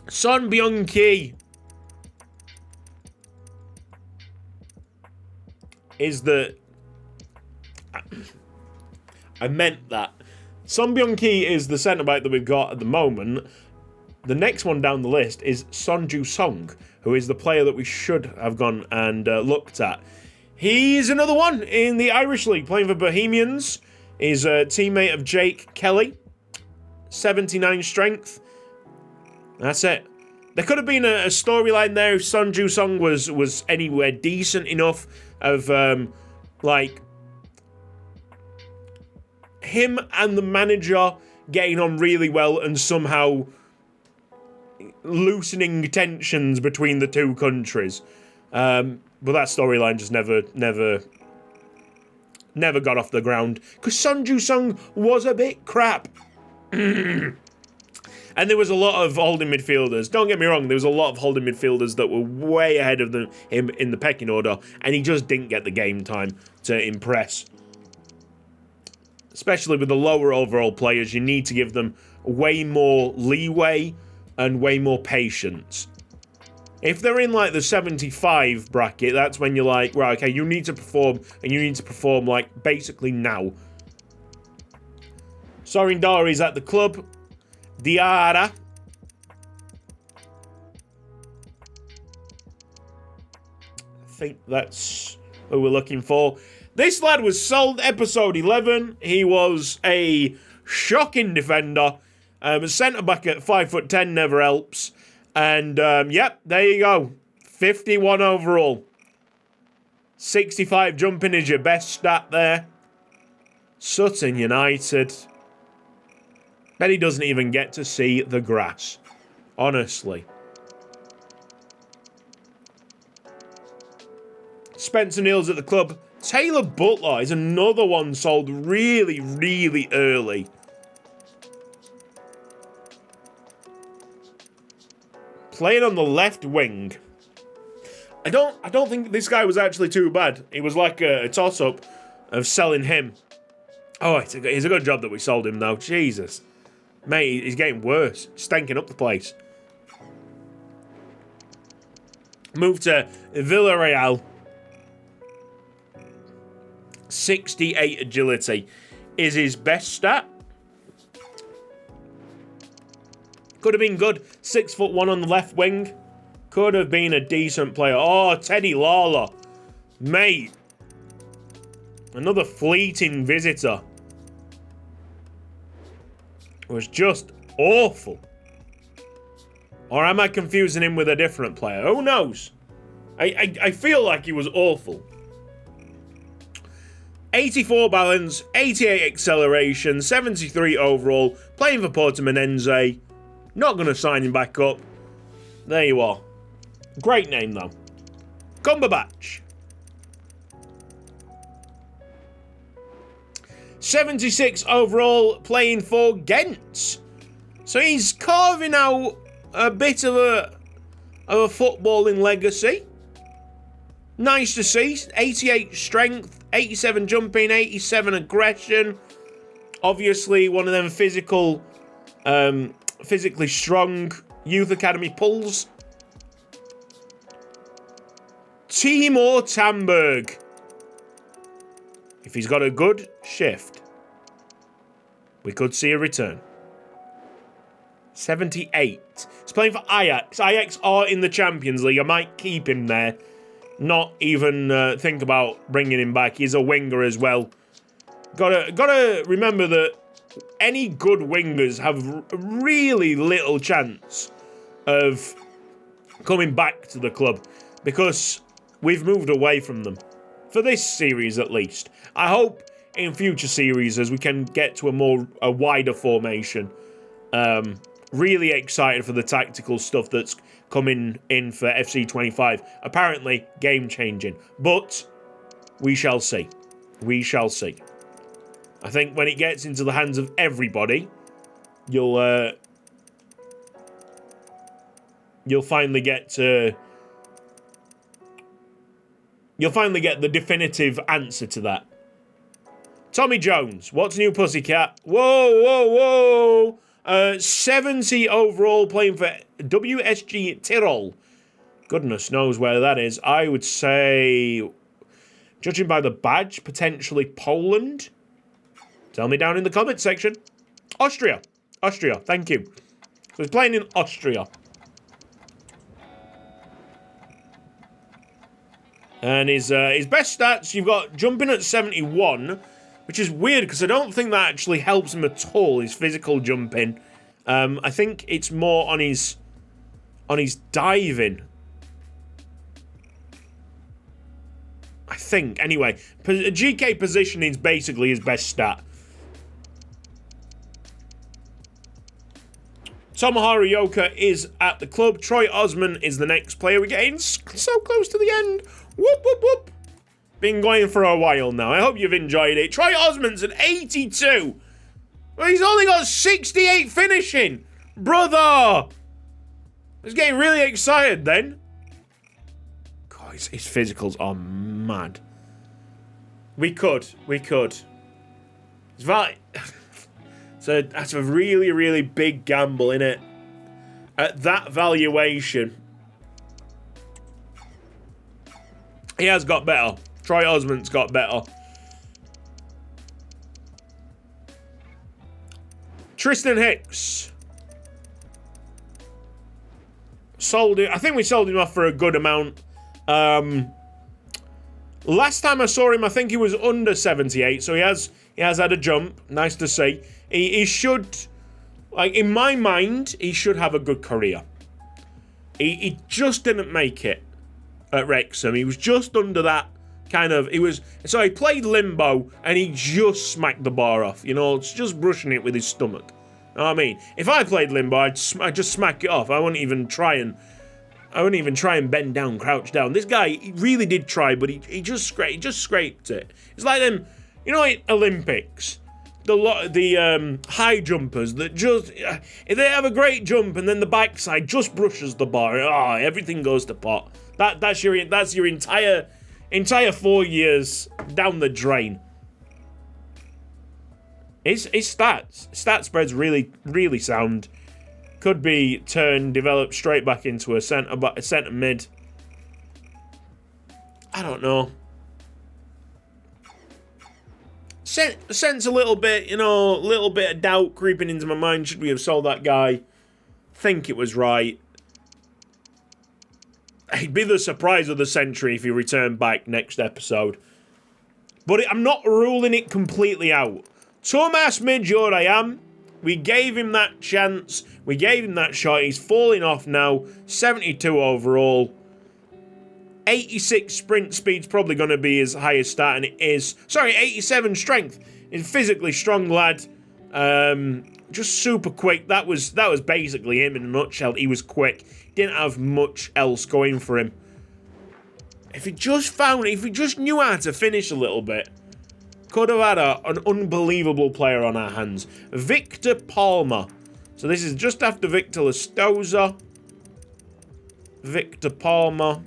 Son Byung-ki is the... I meant that. Son Byung-ki is the centre-back that we've got at the moment. The next one down the list is Son Ju-sung, who is the player that we should have gone and looked at. He's another one in the Irish League, playing for Bohemians. He's a teammate of Jake Kelly. 79 strength. That's it. There could have been a storyline there if Son Ju-sung was anywhere decent enough of, like, him and the manager getting on really well and somehow loosening tensions between the two countries. But that storyline just never got off the ground because Son Ju-sung was a bit crap. And there was a lot of holding midfielders. Don't get me wrong, there was a lot of holding midfielders that were way ahead of him in the pecking order, and he just didn't get the game time to impress. Especially with the lower overall players, you need to give them way more leeway and way more patience. If they're in like the 75 bracket, that's when you're like, right, okay, you need to perform, and you need to perform like basically now. Sorin Dari's at the club. Diarra. I think that's who we're looking for. This lad was sold episode 11. He was a shocking defender. Centre-back at 5'10", never helps. And, yep, there you go. 51 overall. 65 jumping is your best stat there. Sutton United. Bet he doesn't even get to see the grass. Honestly. Spencer Neal's at the club. Taylor Butler is another one sold really, really early. Playing on the left wing. I don't think this guy was actually too bad. It was like a toss-up of selling him. Oh, it's a good job that we sold him, though. Jesus. Mate, he's getting worse. Stanking up the place. Move to Villarreal. 68 agility is his best stat. Could have been good. 6'1" on the left wing. Could have been a decent player. Oh, Teddy Lawler. Mate. Another fleeting visitor. Was just awful. Or am I confusing him with a different player? Who knows? I feel like he was awful. 84 balance, 88 acceleration, 73 overall, playing for Portimonense. Not going to sign him back up. There you are. Great name, though. Cumberbatch. 76 overall, playing for Ghent. So he's carving out a bit of a footballing legacy. Nice to see. 88 strength, 87 jumping, 87 aggression. Obviously, one of them physically strong youth academy pulls. Timur Tamberg. If he's got a good shift, we could see a return. 78. He's playing for Ajax. Ajax are in the Champions League. I might keep him there. Not even think about bringing him back. He's a winger as well. Gotta remember that any good wingers have really little chance of coming back to the club because we've moved away from them. For this series, at least. I hope in future series as we can get to a wider formation. Really excited for the tactical stuff that's coming in for FC25. Apparently, game-changing. But we shall see. We shall see. I think when it gets into the hands of everybody, you'll finally get to... You'll finally get the definitive answer to that. Tommy Jones. What's new, Pussycat? Whoa. 70 overall, playing for WSG Tirol. Goodness knows where that is. I would say, judging by the badge, potentially Poland. Tell me down in the comment section. Austria. Thank you. So he's playing in Austria. And his best stats, you've got jumping at 71, which is weird because I don't think that actually helps him at all, his physical jumping. I think it's more on his diving. I think. Anyway, GK positioning is basically his best stat. Tom Harioka is at the club. Troy Osman is the next player. We're getting so close to the end. Whoop. Been going for a while now. I hope you've enjoyed it. Troy Osman's at 82. Well, he's only got 68 finishing. Brother! I was getting really excited then. God, his physicals are mad. We could. So that's a really, really big gamble, innit? At that valuation. He has got better. Troy Osmond's got better. Tristan Hicks. Sold it. I think we sold him off for a good amount. Last time I saw him, I think he was under 78, so he has had a jump. Nice to see. He should, like, in my mind, he should have a good career. He just didn't make it at Wrexham. He was just under that kind of, so he played limbo and he just smacked the bar off. You know, it's just brushing it with his stomach. You know what I mean? If I played limbo, I'd just smack it off. I wouldn't even try and bend down, crouch down. This guy, he really did try, but he just scraped it. It's like them, you know, at Olympics, the high jumpers that just, if they have a great jump and then the backside just brushes the bar, everything goes to pot. That's your entire 4 years down the drain. His stat spread's really, really sound. Could be developed straight back into a centre mid. I don't know. Sense a little bit, a little bit of doubt creeping into my mind. Should we have sold that guy? Think it was right. He'd be the surprise of the century if he returned back next episode. But I'm not ruling it completely out. Thomas Major I am. We gave him that chance. We gave him that shot. He's falling off now. 72 overall. 86 sprint speed's probably going to be his highest stat, and it is. Sorry, 87 strength. He's a physically strong lad. Just super quick. That was basically him in a nutshell. He was quick. Didn't have much else going for him. If he just knew how to finish a little bit, could have had an unbelievable player on our hands. Victor Palmer. So this is just after Victor Lastoza. Victor Palmer.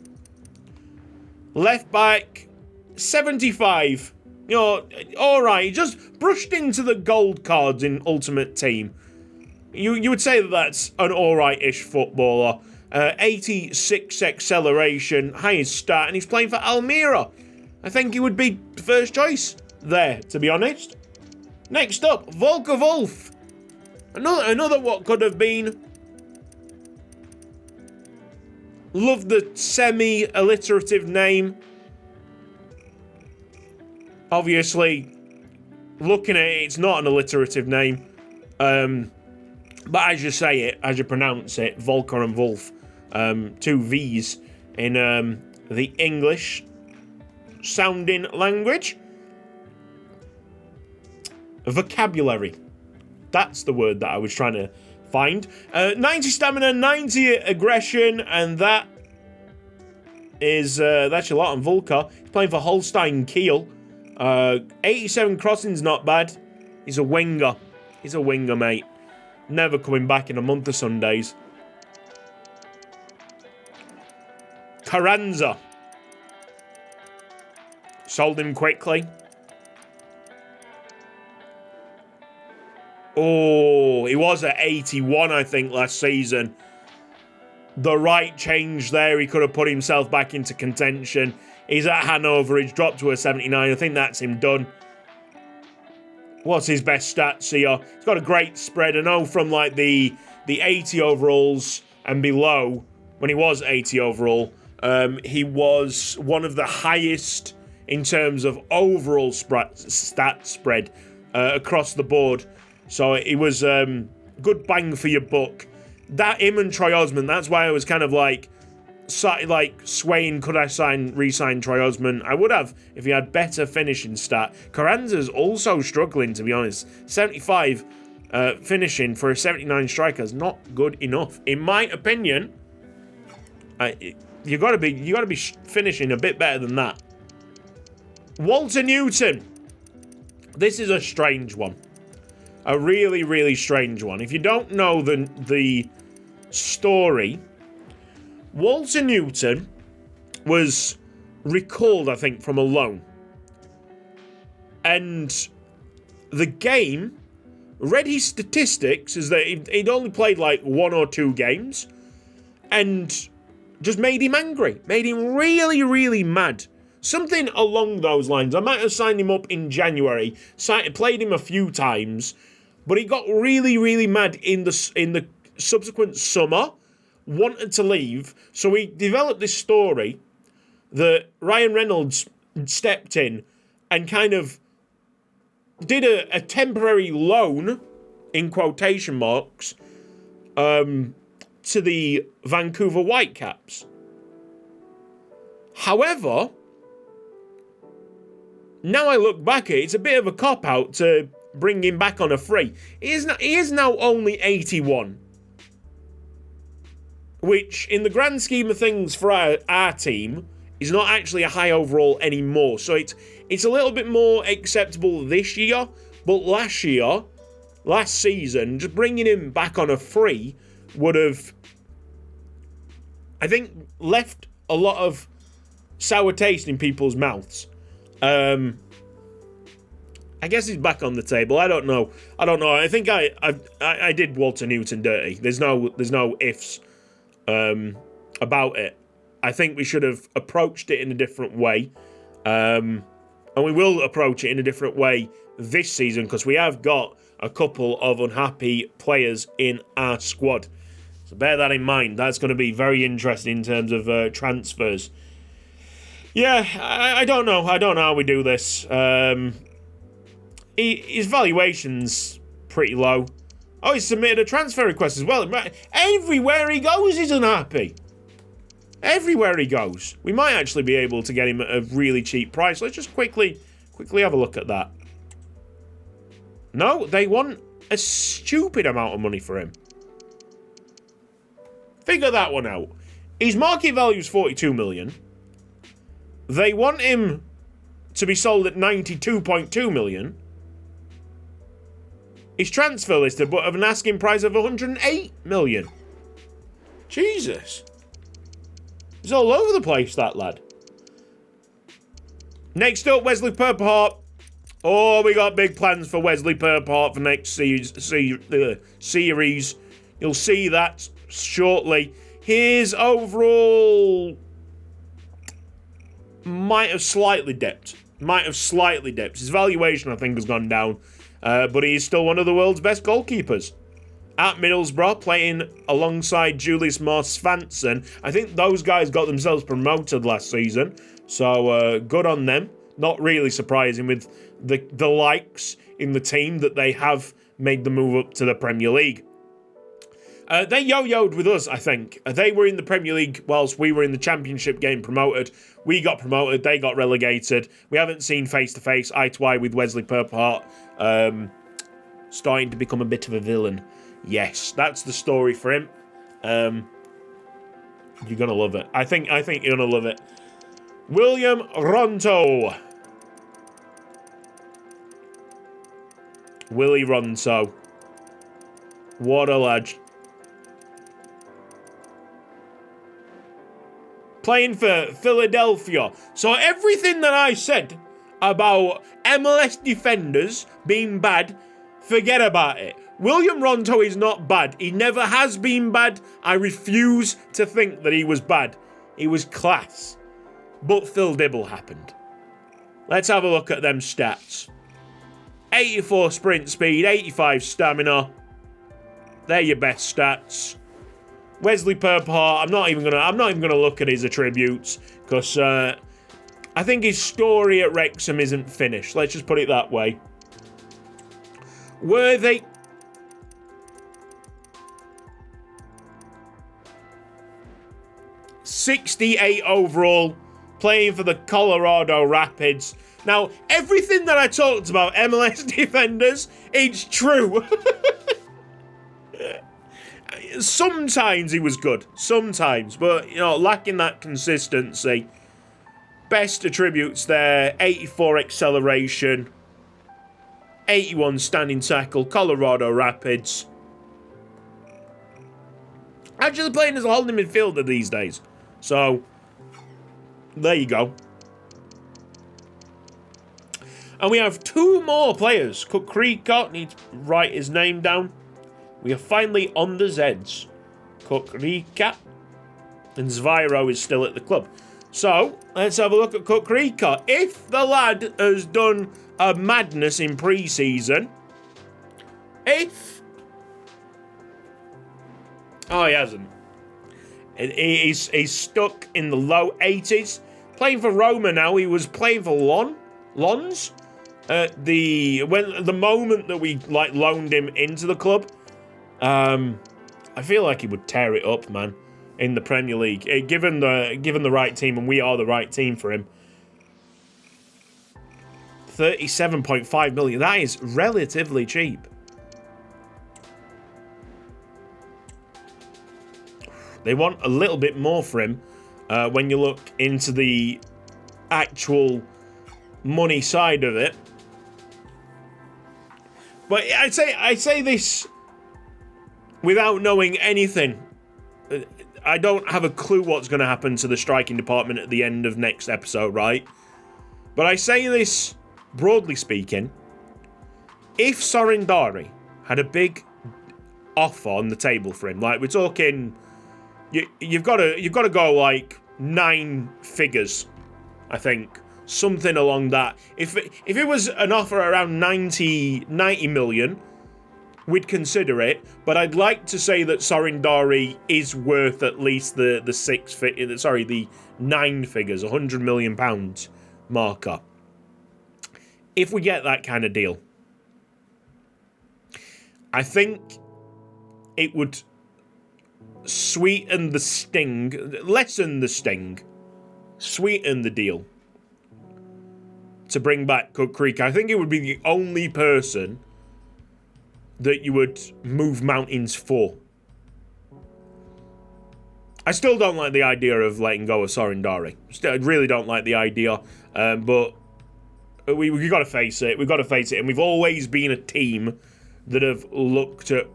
Left back, 75. You know, alright, he just brushed into the gold cards in Ultimate Team. You would say that that's an alright-ish footballer. 86 acceleration, highest stat, and he's playing for Almira. I think he would be first choice there, to be honest. Next up, Volker Wolf. Another what could have been. Love the semi-alliterative name. Obviously, looking at it, it's not an alliterative name. But as you say it, as you pronounce it, Volker and Wolf. Two V's in the English sounding language. Vocabulary. That's the word that I was trying to find. 90 stamina, 90 aggression, and that's a lot on Volker. He's playing for Holstein Kiel. 87 crossing's not bad. He's a winger. He's a winger, mate. Never coming back in a month of Sundays. Carranza. Sold him quickly. Oh, he was at 81, I think, last season. The right change there. He could have put himself back into contention. He's at Hanover. He's dropped to a 79. I think that's him done. What's his best stats here? He's got a great spread. I know from like the 80 overalls and below, when he was 80 overall, he was one of the highest in terms of overall stat spread across the board. So it was good bang for your buck. That him and Troy Osmond, that's why I was kind of like swaying, could I re-sign Troy Osmond? I would have if he had better finishing stat. Carranza's also struggling, to be honest. 75 finishing for a 79 striker is not good enough. In my opinion, you gotta be finishing a bit better than that. Walter Newton. This is a strange one. A really, really strange one. If you don't know the story, Walter Newton was recalled, I think, from a loan. And the game, read his statistics, is that he'd only played like 1 or 2 games, and just made him angry. Made him really, really mad. Something along those lines. I might have signed him up in January, played him a few times, but he got really, really mad in the subsequent summer, wanted to leave, so he developed this story that Ryan Reynolds stepped in and kind of did a temporary loan, in quotation marks, to the Vancouver Whitecaps. However, now I look back at it, it's a bit of a cop-out to bring him back on a free. He is now only 81. Which, in the grand scheme of things for our team, is not actually a high overall anymore. So it's a little bit more acceptable this year. But last season, just bringing him back on a free would have, I think, left a lot of sour taste in people's mouths. I guess he's back on the table. I don't know. I think I did Walter Newton dirty. There's no ifs about it. I think we should have approached it in a different way. And we will approach it in a different way this season because we have got a couple of unhappy players in our squad. So bear that in mind. That's going to be very interesting in terms of transfers. Yeah, I don't know. I don't know how we do this. His valuation's pretty low. Oh, he's submitted a transfer request as well. Everywhere he goes, he's unhappy. Everywhere he goes. We might actually be able to get him at a really cheap price. Let's just quickly have a look at that. No, they want a stupid amount of money for him. Figure that one out. His market value is 42 million. They want him to be sold at 92.2 million. His transfer listed, but of an asking price of 108 million. Jesus. He's all over the place, that lad. Next up, Wesley Purpehart. Oh, we got big plans for Wesley Purpehart for next series. You'll see that shortly. His overall might have slightly dipped. His valuation, I think, has gone down. But he's still one of the world's best goalkeepers. At Middlesbrough, playing alongside Julius Moore-Svensson. I think those guys got themselves promoted last season. So, good on them. Not really surprising with the likes in the team that they have made the move up to the Premier League. They yo-yoed with us, I think. They were in the Premier League whilst we were in the Championship getting promoted. We got promoted, they got relegated. We haven't seen face-to-face, eye-to-eye with Wesley Purpehart. Starting to become a bit of a villain. Yes, that's the story for him. You're going to love it. I think you're going to love it. William Ronto. Willie Ronto. What a lad. Playing for Philadelphia. So everything that I said about MLS defenders being bad, forget about it. William Ronto is not bad. He never has been bad. I refuse to think that he was bad. He was class. But Phil Dibble happened. Let's have a look at them stats. 84 sprint speed, 85 stamina. They're your best stats. Wesley Purpehart, I'm not even gonna look at his attributes because I think his story at Wrexham isn't finished. Let's just put it that way. Worthy. .68 overall, playing for the Colorado Rapids. Now, everything that I talked about MLS defenders, it's true. Sometimes he was good. Sometimes. But, lacking that consistency. Best attributes there. 84 acceleration. 81 standing tackle. Colorado Rapids. Actually playing as a holding midfielder these days. So, there you go. And we have two more players. Kukrika, need to write his name down. We are finally on the Zeds. Kukrika. And Zviro is still at the club. So, let's have a look at Kukrika. If the lad has done a madness in pre-season. Oh, he hasn't. He's stuck in the low 80s. Playing for Roma now. He was playing for Lons. The moment that we loaned him into the club, I feel like he would tear it up, man, in the Premier League. Given the right team, and we are the right team for him. 37.5 million. That is relatively cheap. They want a little bit more for him when you look into the actual money side of it. But I say this without knowing anything. I don't have a clue what's going to happen to the striking department at the end of next episode, right? But I say this broadly speaking. If Sorindari had a big offer on the table for him, like we're talking, you've got to go like 9 figures, I think. Something along that. If it was an offer around 90 million, we'd consider it. But I'd like to say that Sorindari is worth at least the 9 figures, £100 million marker. If we get that kind of deal, I think it would sweeten the sting, lessen the sting, sweeten the deal to bring back Cook Creek. I think it would be the only person that you would move mountains for. I still don't like the idea of letting go of Sorindari. I really don't like the idea, but we got to face it. We've got to face it, and we've always been a team that have looked at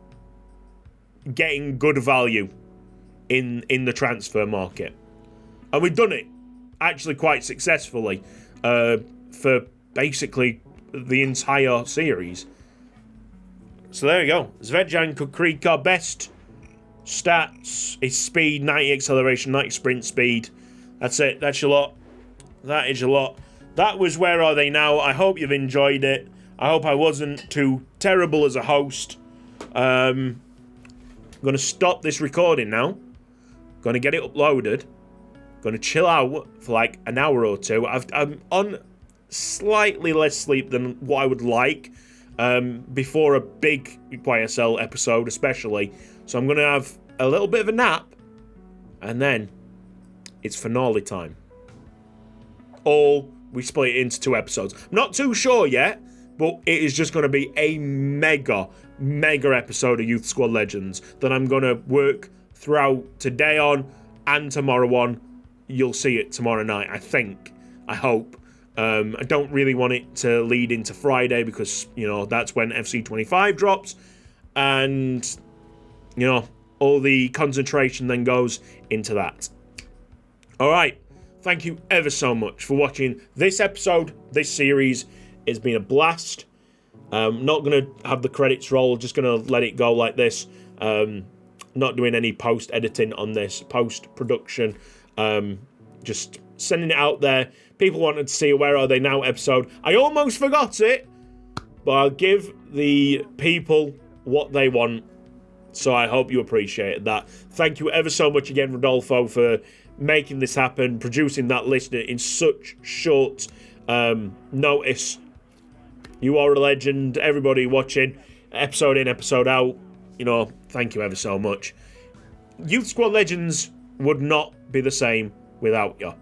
getting good value in the transfer market, and we've done it actually quite successfully for basically the entire series. So there we go. Zvedjan Kukrika, best stats is speed, 90 acceleration, 90 sprint speed. That's it. That's your lot. That is your lot. That was Where Are They Now? I hope you've enjoyed it. I hope I wasn't too terrible as a host. I'm going to stop this recording now. Going to get it uploaded. Going to chill out for like an hour or two. I'm on slightly less sleep than what I would like before a big YSL episode especially. So I'm going to have a little bit of a nap. And then it's finale time. Or we split it into 2 episodes. I'm not too sure yet, but it is just going to be a mega episode of Youth Squad Legends that I'm going to work throughout today on and tomorrow on. You'll see it tomorrow night, I think. I hope. I don't really want it to lead into Friday because, you know, that's when FC25 drops. And, you know, all the concentration then goes into that. Alright. Thank you ever so much for watching this episode, this series. It's been a blast. Not going to have the credits roll, just going to let it go like this. Not doing any post-editing on this, post-production. Just sending it out there. People wanted to see a Where Are They Now episode. I almost forgot it, but I'll give the people what they want. So I hope you appreciate that. Thank you ever so much again, Rodolfo, for making this happen, producing that list in such short notice. You are a legend. Everybody watching, episode in, episode out, you know, thank you ever so much. Youth Squad Legends would not be the same without you.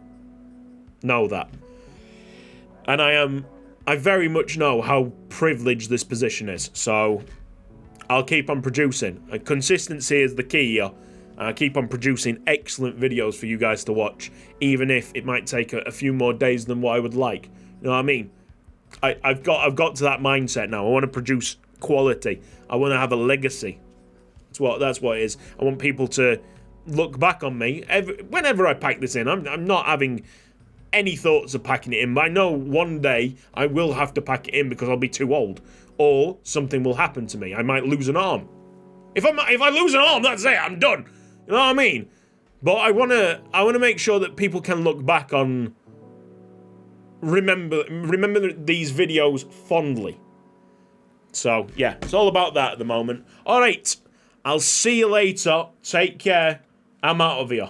Know that. And I very much know how privileged this position is, so I'll keep on producing. Consistency is the key here. I keep on producing excellent videos for you guys to watch, even if it might take a few more days than what I would like. You know what I mean? I've got to that mindset now. I want to produce quality. I want to have a legacy. That's what it is. I want people to look back on me whenever I pack this in. I'm not having any thoughts of packing it in, but I know one day I will have to pack it in because I'll be too old, or something will happen to me. I might lose an arm. If I lose an arm, that's it. I'm done. You know what I mean? But I wanna make sure that people can look back on, remember these videos fondly. So yeah, it's all about that at the moment. All right, I'll see you later. Take care. I'm out of here.